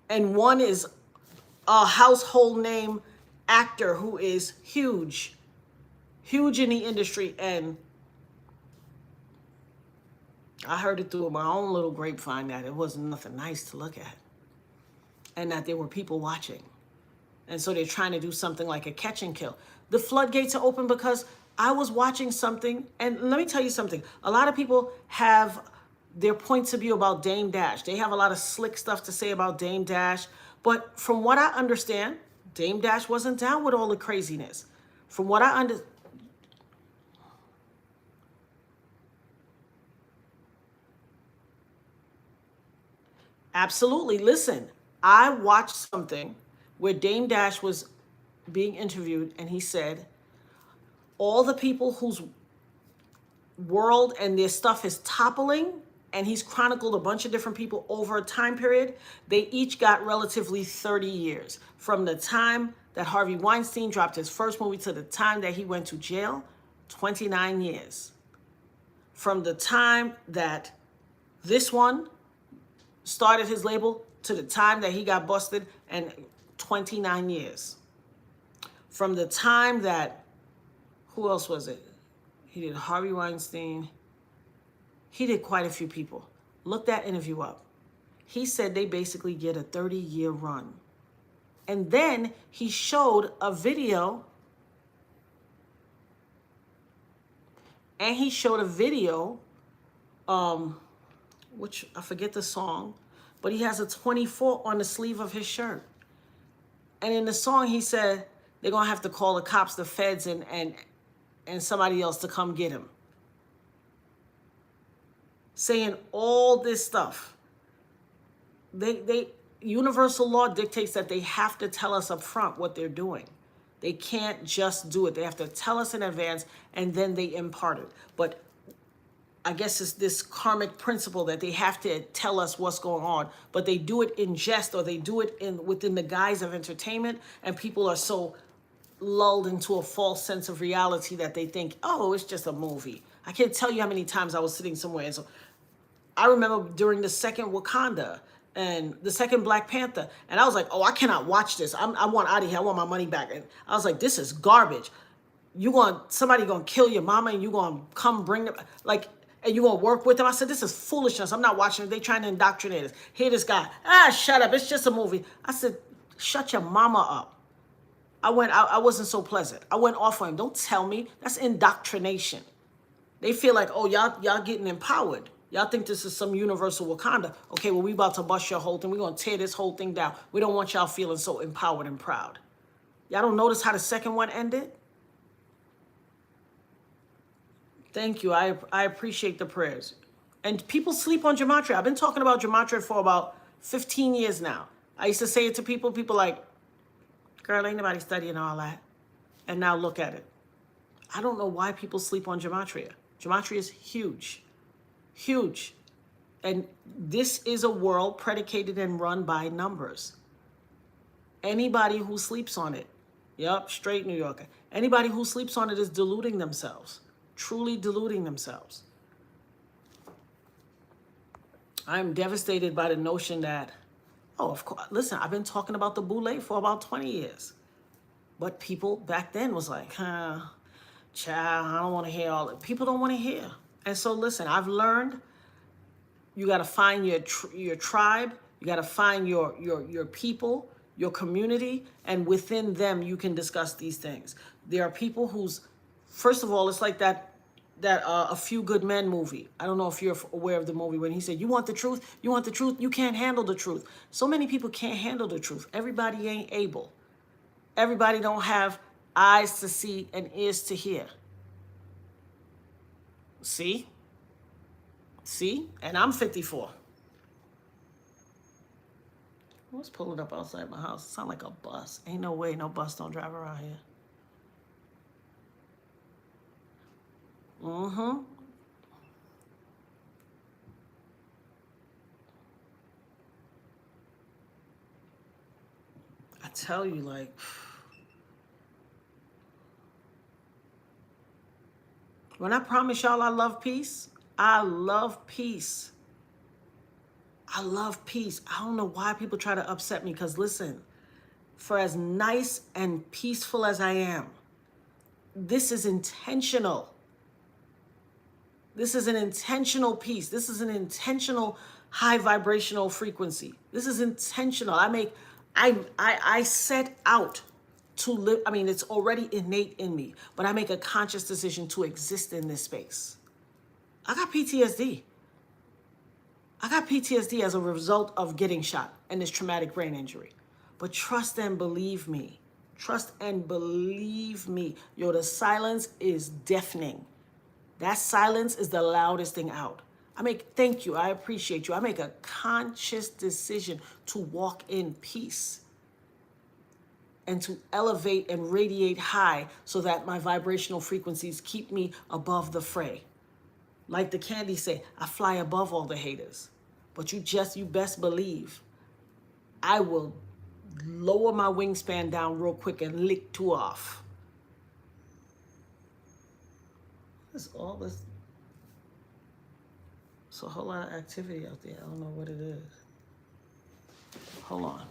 And one is a household name actor who is huge in the industry. And I heard it through my own little grapevine that it wasn't nothing nice to look at. And that there were people watching. And so they're trying to do something like a catch and kill. The floodgates are open because I was watching something, and let me tell you something. A lot of people have their points of view about Dame Dash. They have a lot of slick stuff to say about Dame Dash. But from what I understand, Dame Dash wasn't down with all the craziness. From what I understand, absolutely. Listen, I watched something where Dame Dash was being interviewed, and he said, all the people whose world and their stuff is toppling, and he's chronicled a bunch of different people over a time period, they each got relatively 30 years. From the time that Harvey Weinstein dropped his first movie to the time that he went to jail, 29 years. From the time that this one started his label to the time that he got busted, and 29 years. From the time that, who else was it? He did Harvey Weinstein. He did quite a few people. Look that interview up. He said they basically get a 30-year run. And then he showed a video. And he showed a video, which I forget the song, but he has a 24 on the sleeve of his shirt. And in the song, he said they're going to have to call the cops, the feds, and somebody else to come get him. Saying all this stuff. Universal law dictates that they have to tell us up front what they're doing. They can't just do it. They have to tell us in advance, and then they impart it. But I guess it's this karmic principle that they have to tell us what's going on, but they do it in jest, or they do it within the guise of entertainment, and people are so lulled into a false sense of reality that they think, oh, it's just a movie. I can't tell you how many times I was sitting somewhere, and so I remember during the second Wakanda and the second Black Panther, and I was like, oh, I cannot watch this. I want out of here. I want my money back. And I was like, this is garbage. Somebody gonna kill your mama, and you gonna come bring them, like, and you gonna work with them. I said, this is foolishness. I'm not watching it. They trying to indoctrinate us. Here this guy, shut up. It's just a movie. I said, shut your mama up. I wasn't so pleasant. I went off on him. Don't tell me. That's indoctrination. They feel like, oh, y'all getting empowered. Y'all think this is some universal Wakanda. Okay, well, we about to bust your whole thing. We're going to tear this whole thing down. We don't want y'all feeling so empowered and proud. Y'all don't notice how the second one ended? Thank you. I appreciate the prayers. And people sleep on gematria. I've been talking about gematria for about 15 years now. I used to say it to people. People like, girl, ain't nobody studying all that. And now look at it. I don't know why people sleep on gematria. Gematria is huge. Huge. And this is a world predicated and run by numbers. Anybody who sleeps on it, yep, straight New Yorker. Anybody who sleeps on it is deluding themselves, truly deluding themselves. I'm devastated by the notion that, oh, of course, listen, I've been talking about the boule for about 20 years. But people back then was like, child, I don't want to hear all that. People don't want to hear. And so listen, I've learned you got to find your tribe, you got to find your people, your community, and within them you can discuss these things. There are people who's, first of all, it's like that A Few Good Men movie. I don't know if you're aware of the movie when he said, you want the truth? You want the truth? You can't handle the truth. So many people can't handle the truth. Everybody ain't able. Everybody don't have eyes to see and ears to hear. See? See? And I'm 54. What's pulling up outside my house? It sounds like a bus. Ain't no way no bus don't drive around here. Mm-hmm. I tell you, like, when I promise y'all I love peace, I love peace. I love peace. I don't know why people try to upset me, because listen, for as nice and peaceful as I am, this is intentional. This is an intentional peace. This is an intentional high vibrational frequency. This is intentional. I set out to live. I mean, it's already innate in me, but I make a conscious decision to exist in this space. I got PTSD. I got PTSD as a result of getting shot and this traumatic brain injury. But trust and believe me. Trust and believe me. Yo, the silence is deafening. That silence is the loudest thing out. Thank you, I appreciate you. I make a conscious decision to walk in peace and to elevate and radiate high so that my vibrational frequencies keep me above the fray. Like the Candy say, I fly above all the haters. But you best believe I will lower my wingspan down real quick and lick two off. That's all this. It's a whole lot of activity out there. I don't know what it is. Hold on.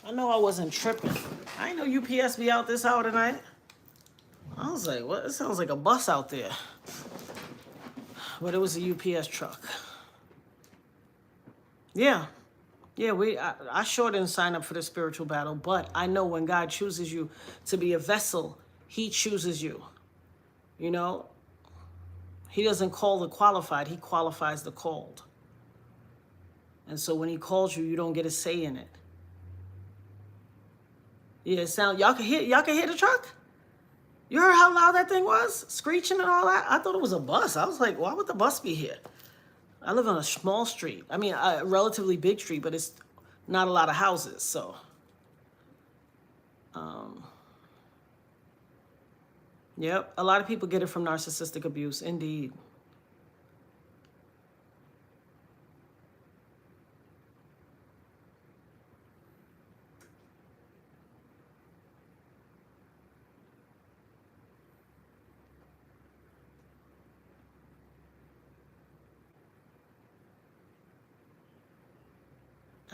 I know I wasn't tripping. I ain't know UPS be out this hour tonight. I was like, what? It sounds like a bus out there. But it was a UPS truck. Yeah. Yeah, I sure didn't sign up for the spiritual battle, but I know when God chooses you to be a vessel, he chooses you. You know? He doesn't call the qualified, he qualifies the called. And so when he calls you, you don't get a say in it. Yeah, y'all can hear the truck? You heard how loud that thing was? Screeching and all that? I thought it was a bus. I was like, why would the bus be here? I live on a small street. I mean, a relatively big street, but it's not a lot of houses, so. Yep, a lot of people get it from narcissistic abuse, indeed.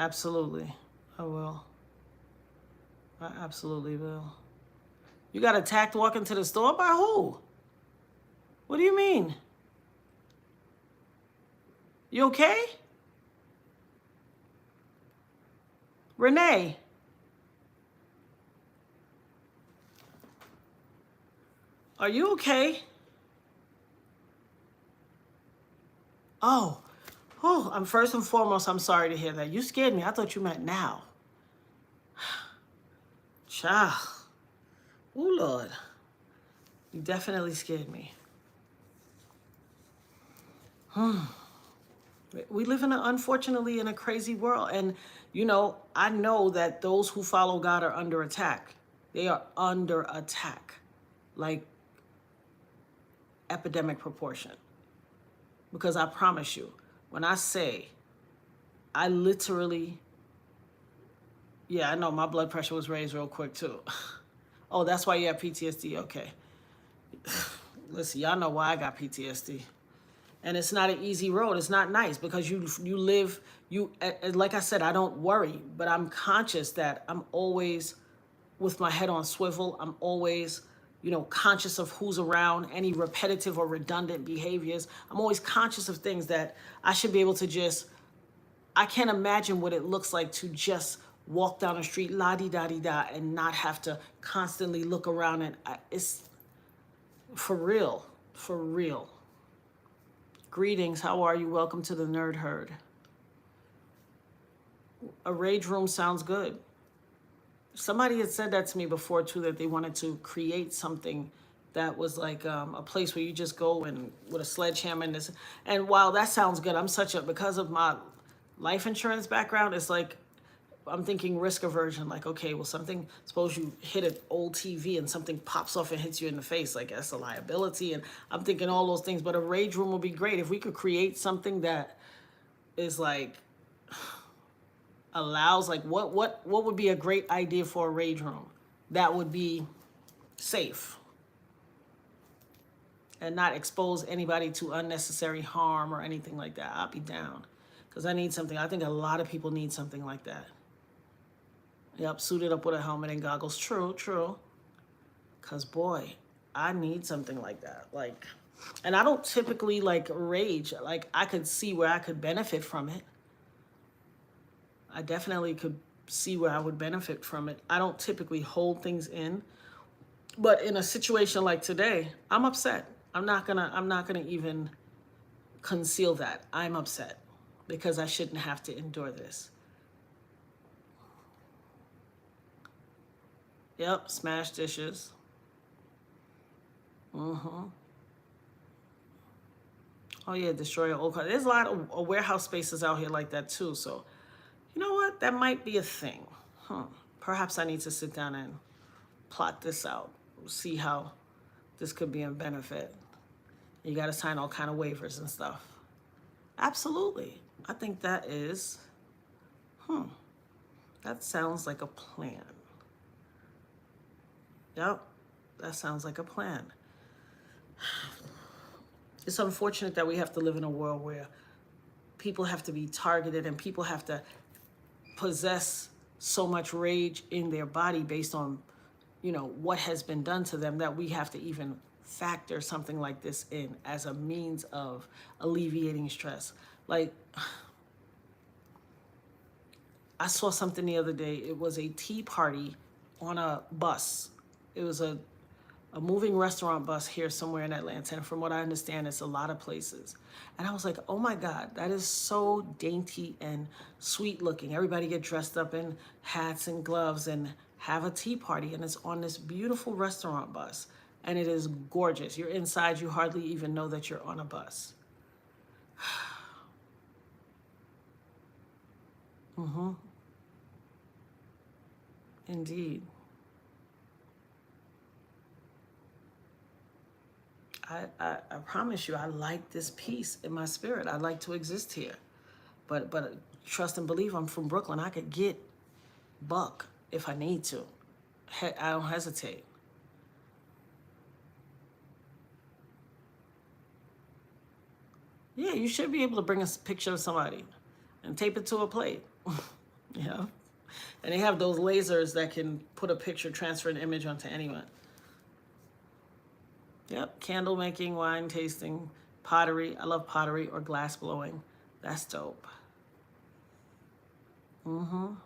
Absolutely. I will. I absolutely will. You got attacked walking to the store? By who? What do you mean? You okay? Rene? Are you okay? Oh. Oh, I'm first and foremost, I'm sorry to hear that. You scared me. I thought you meant now. Child. Oh, Lord. You definitely scared me. We live unfortunately, in a crazy world. And, I know that those who follow God are under attack. They are under attack. Like epidemic proportion. Because I promise you, when I say, I literally, yeah, I know my blood pressure was raised real quick too. Oh, that's why you have PTSD? Okay. Listen, y'all know why I got PTSD. And it's not an easy road. It's not nice because you live, like I said, I don't worry, but I'm conscious that I'm always with my head on swivel. I'm always, conscious of who's around, any repetitive or redundant behaviors. I'm always conscious of things that I should be able to I can't imagine what it looks like to just walk down the street, la-di-da-di-da, and not have to constantly look around. And it's for real, for real. Greetings, how are you? Welcome to the Nerd Herd. A rage room sounds good. Somebody had said that to me before too, that they wanted to create something that was like a place where you just go and with a sledgehammer and this. And while that sounds good, because of my life insurance background, it's like, I'm thinking risk aversion, like, okay, well, suppose you hit an old TV and something pops off and hits you in the face, like that's a liability. And I'm thinking all those things, but a rage room would be great. If we could create something that is like, allows, like, what would be a great idea for a rage room that would be safe and not expose anybody to unnecessary harm or anything like that? I'll be down because I need something. I think a lot of people need something like that. Yep, suited up with a helmet and goggles. True, true. Because, boy, I need something like that. Like, and I don't typically, like, rage. Like, I could see where I could benefit from it. I definitely could see where I would benefit from it. I don't typically hold things in. But in a situation like today, I'm upset. I'm not gonna even conceal that. I'm upset because I shouldn't have to endure this. Yep, smash dishes. Oh yeah, destroy your old car. There's a lot of warehouse spaces out here like that too. So, you know what? That might be a thing. Perhaps I need to sit down and plot this out. See how this could be a benefit. You got to sign all kind of waivers and stuff. Absolutely. I think that is, that sounds like a plan. Yep, that sounds like a plan. It's unfortunate that we have to live in a world where people have to be targeted and people have to possess so much rage in their body based on, what has been done to them, that we have to even factor something like this in as a means of alleviating stress. Like, I saw something the other day. It was a tea party on a bus. It was a moving restaurant bus here somewhere in Atlanta. And from what I understand, it's a lot of places. And I was like, oh my God, that is so dainty and sweet looking. Everybody get dressed up in hats and gloves and have a tea party. And it's on this beautiful restaurant bus. And it is gorgeous. You're inside, you hardly even know that you're on a bus. Indeed. I promise you, I like this peace in my spirit. I like to exist here. But trust and believe, I'm from Brooklyn. I could get buck if I need to. I don't hesitate. Yeah, you should be able to bring a picture of somebody and tape it to a plate. Yeah. And they have those lasers that can put a picture, transfer an image onto anyone. Yep. Candle making, wine tasting, pottery. I love pottery or glass blowing. That's dope. When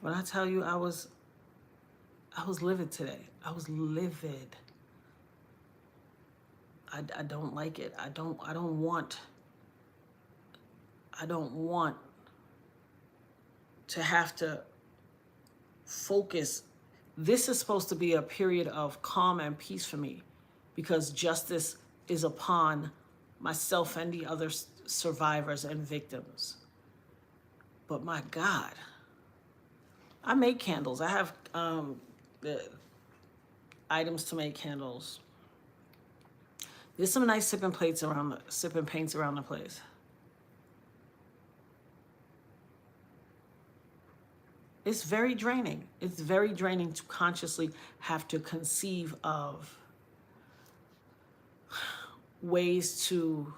I tell you I was livid today. I was livid. I don't like it. I don't want to have to focus. This is supposed to be a period of calm and peace for me because justice is upon myself and the other survivors and victims. But my God, I make candles. I have the items to make candles. There's some nice sipping paints around the place. It's very draining. It's very draining to consciously have to conceive of ways to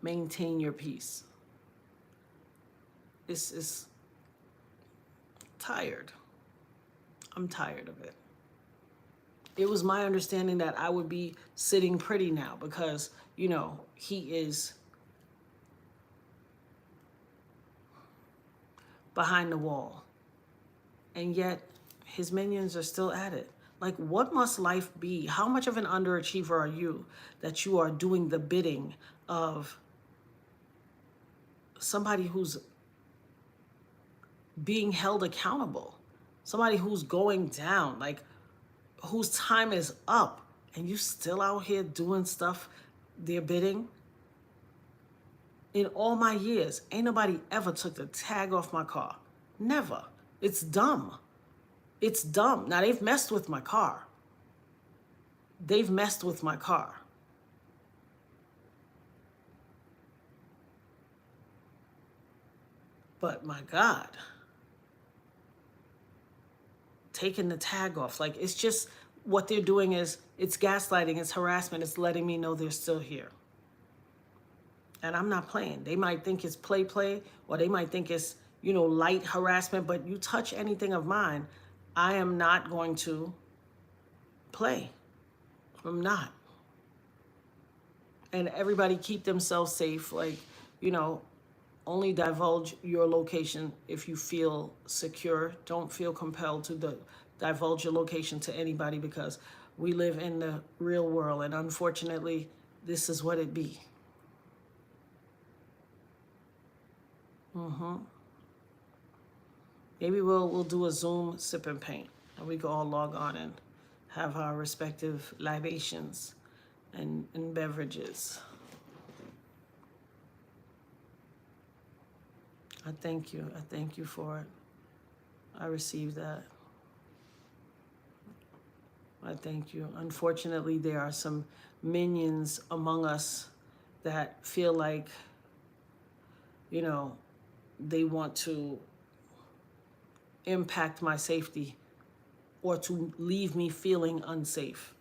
maintain your peace. This is tired. I'm tired of it. It was my understanding that I would be sitting pretty now because, you know, he is behind the wall. And yet his minions are still at it. Like, what must life be? How much of an underachiever are you that you are doing the bidding of somebody who's being held accountable? Somebody who's going down, like whose time is up, and you still out here doing stuff they're bidding? In all my years, ain't nobody ever took the tag off my car. Never. It's dumb. It's dumb. Now, they've messed with my car. They've messed with my car. But my God, taking the tag off, like, it's just what they're doing is, it's gaslighting, it's harassment, it's letting me know they're still here. And I'm not playing. They might think it's play, or they might think it's, you know, light harassment, but you touch anything of mine, I am not going to play. I'm not. And everybody keep themselves safe. Like, you know, only divulge your location if you feel secure. Don't feel compelled to divulge your location to anybody because we live in the real world. And unfortunately, this is what it be. Maybe we'll do a Zoom sip and paint, and we can all log on and have our respective libations and beverages. I thank you. I thank you for it. I received that. I thank you. Unfortunately, there are some minions among us that feel like, you know, they want to impact my safety or to leave me feeling unsafe.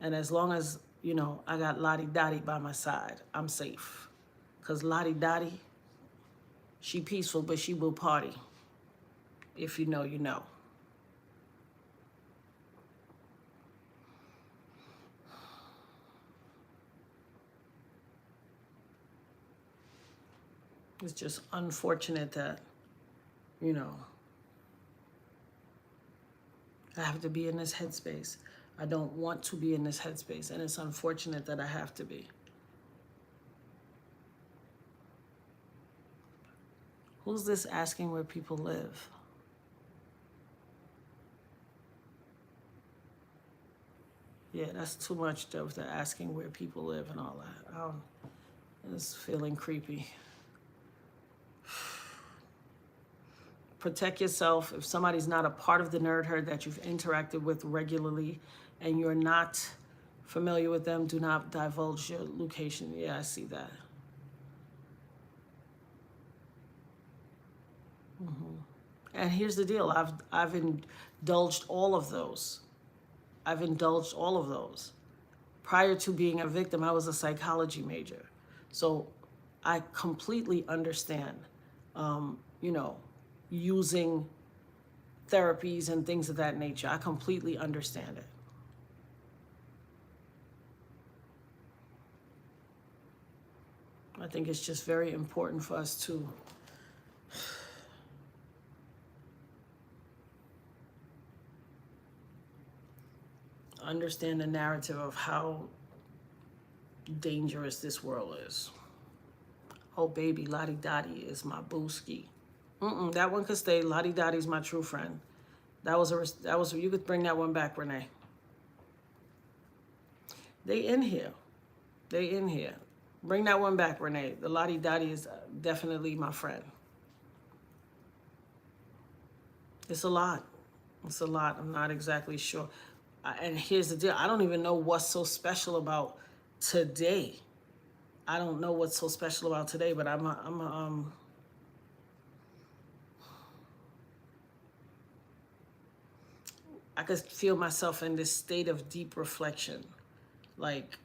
And as long as, you know, I got Lottie Dottie by my side, I'm safe. Because Lottie Dottie, she peaceful, but she will party. If you know, you know. It's just unfortunate that, you know, I have to be in this headspace. I don't want to be in this headspace, and it's unfortunate that I have to be. Who's this asking where people live? Yeah, that's too much of the asking where people live and all that. It's feeling creepy. Protect yourself. If somebody's not a part of the nerd herd that you've interacted with regularly and you're not familiar with them, do not divulge your location. Yeah, I see that. And here's the deal. I've indulged all of those. I've indulged all of those. Prior to being a victim, I was a psychology major. So I completely understand, you know, using therapies and things of that nature. I completely understand it. I think it's just very important for us to understand the narrative of how dangerous this world is. Oh, baby, Lottie Dottie is my booski. That one could stay. Lottie Dottie's my true friend. That was you could bring that one back, Rene. They in here. They in here. Bring that one back, Rene. The Lottie Dottie is definitely my friend. It's a lot. It's a lot. I'm not exactly sure. And here's the deal. I don't even know what's so special about today. I don't know what's so special about today, but I could feel myself in this state of deep reflection. Like,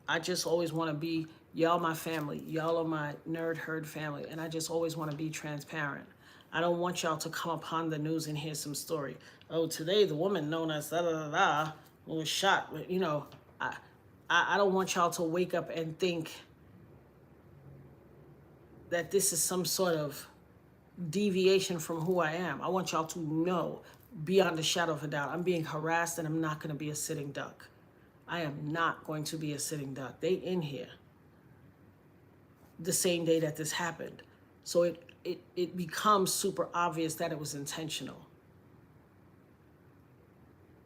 I just always want to be, y'all my family. Y'all are my nerd herd family. And I just always want to be transparent. I don't want y'all to come upon the news and hear some story. Oh, today the woman known as da-da-da-da was shot. You know, I don't want y'all to wake up and think that this is some sort of deviation from who I am. I want y'all to know beyond a shadow of a doubt, I'm being harassed and I'm not going to be a sitting duck. I am not going to be a sitting duck. They in here the same day that this happened. So it becomes super obvious that it was intentional.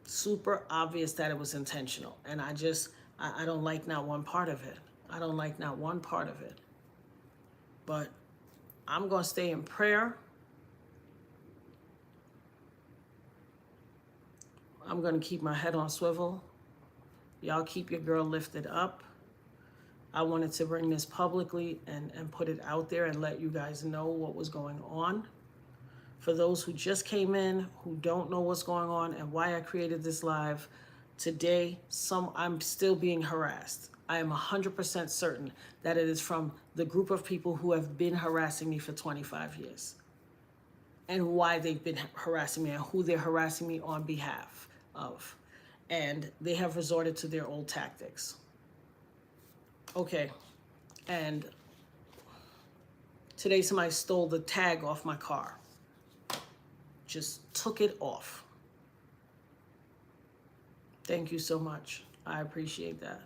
Super obvious that it was intentional. And I don't like not one part of it. I don't like not one part of it. But I'm going to stay in prayer. I'm going to keep my head on swivel. Y'all keep your girl lifted up. I wanted to bring this publicly and put it out there and let you guys know what was going on. For those who just came in, who don't know what's going on and why I created this live, today I'm still being harassed. I am 100% certain that it is from the group of people who have been harassing me for 25 years. And why they've been harassing me and who they're harassing me on behalf of. And they have resorted to their old tactics. Okay, and today somebody stole the tag off my car. Just took it off. Thank you so much. I appreciate that.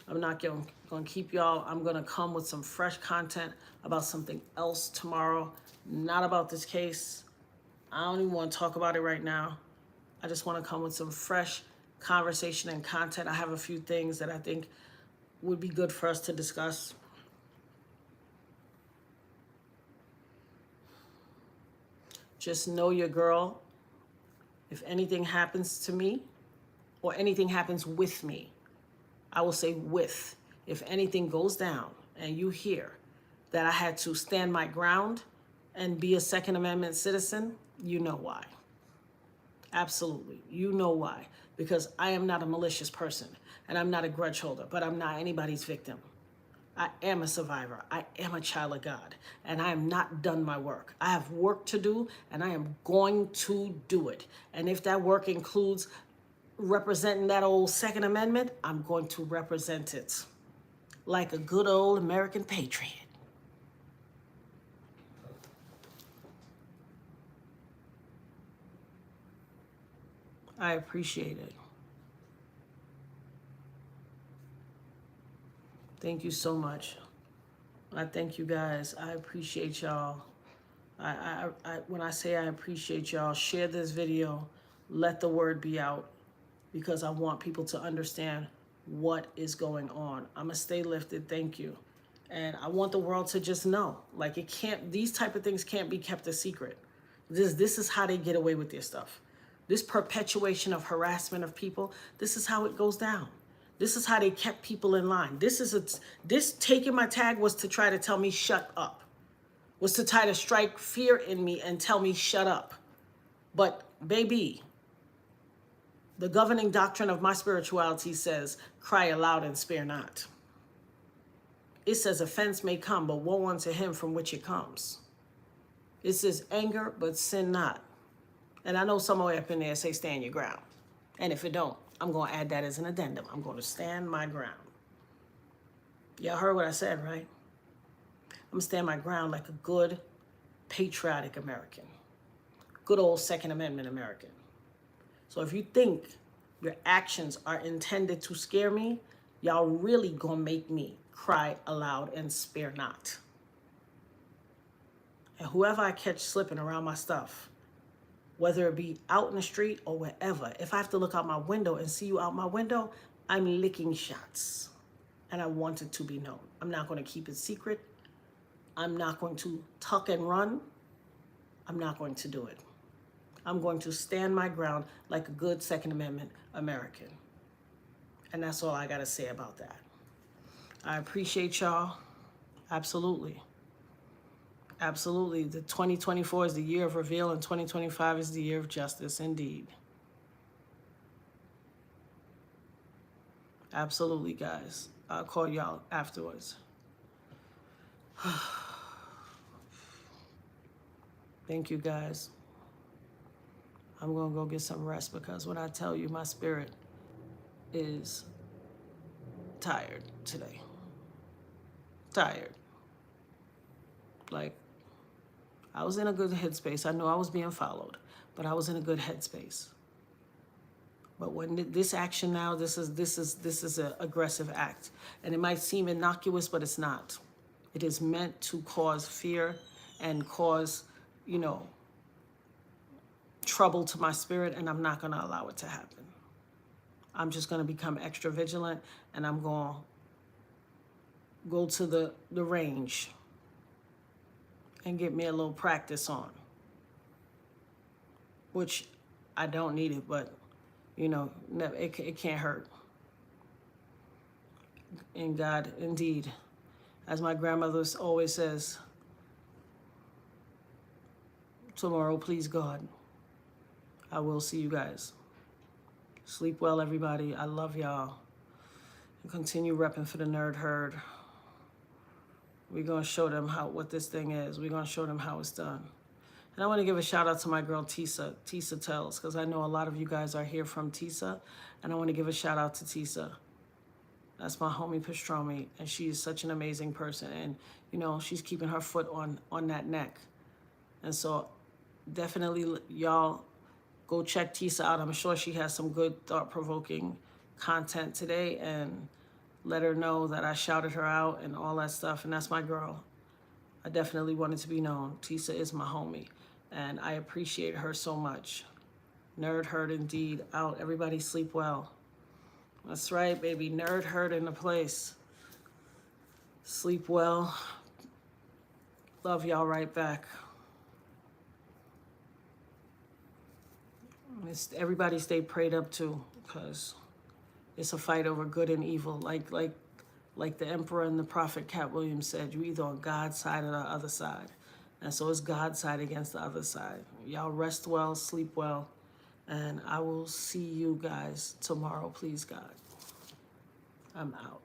I'm not going to keep y'all. I'm going to come with some fresh content about something else tomorrow. Not about this case. I don't even want to talk about it right now. I just want to come with some fresh conversation and content. I have a few things that I think would be good for us to discuss. Just know your girl. If anything happens to me or anything happens with me, I will say with. If anything goes down and you hear that I had to stand my ground and be a Second Amendment citizen, you know why. Absolutely. You know why. Because I am not a malicious person and I'm not a grudge holder, but I'm not anybody's victim. I am a survivor. I am a child of God and I am not done my work. I have work to do and I am going to do it. And if that work includes representing that old Second Amendment, I'm going to represent it like a good old American patriot. I appreciate it. Thank you so much. I thank you guys. I appreciate y'all. When I say I appreciate y'all, share this video. Let the word be out because I want people to understand what is going on. I'm going to stay lifted. Thank you. And I want the world to just know, like these type of things can't be kept a secret. This is how they get away with their stuff. This perpetuation of harassment of people, this is how it goes down. This is how they kept people in line. This taking my tag was to try to tell me shut up. Was to try to strike fear in me and tell me shut up. But baby, The governing doctrine of my spirituality says, cry aloud and spare not. It says offense may come, but woe unto him from which it comes. It says anger, but sin not. And I know somewhere up in there say stand your ground. And if it don't, I'm going to add that as an addendum. I'm going to stand my ground. Y'all heard what I said, right? I'm going to stand my ground like a good, patriotic American. Good old Second Amendment American. So if you think your actions are intended to scare me, y'all really going to make me cry aloud and spare not. And whoever I catch slipping around my stuff, whether it be out in the street or wherever, if I have to look out my window and see you out my window, I'm licking shots. And I want it to be known. I'm not going to keep it secret. I'm not going to tuck and run. I'm not going to do it. I'm going to stand my ground like a good Second Amendment American. And that's all I got to say about that. I appreciate y'all. Absolutely. Absolutely. The 2024 is the year of reveal and 2025 is the year of justice indeed. Absolutely, guys. I'll call y'all afterwards. Thank you, guys. I'm going to go get some rest because when I tell you my spirit is tired today. Tired. Like, I was in a good headspace. I know I was being followed, but I was in a good headspace. But when this action now, this is an aggressive act. And it might seem innocuous, but it's not. It is meant to cause fear and cause, trouble to my spirit, and I'm not going to allow it to happen. I'm just going to become extra vigilant, and I'm going to go to the range and get me a little practice on, which I don't need it, but, it can't hurt. In God, indeed, as my grandmother always says, tomorrow, please God, I will see you guys. Sleep well, everybody. I love y'all. And continue repping for the nerd herd. We're going to show them what this thing is. We're going to show them how it's done. And I want to give a shout out to my girl Tisa Tells, because I know a lot of you guys are here from Tisa, and I want to give a shout out to Tisa. That's my homie Pastrami, and she is such an amazing person, and she's keeping her foot on that neck. And so definitely y'all go check Tisa out. I'm sure she has some good thought-provoking content today, and let her know that I shouted her out and all that stuff, and that's my girl. I definitely want it to be known. Tisa is my homie, and I appreciate her so much. Nerd herd indeed. Out. Everybody sleep well. That's right, baby. Nerd herd in the place. Sleep well. Love y'all right back. Everybody stay prayed up too, because it's a fight over good and evil. Like the emperor and the prophet Cat Williams said, you either on God's side or the other side. And so it's God's side against the other side. Y'all rest well, sleep well, and I will see you guys tomorrow, please God. I'm out.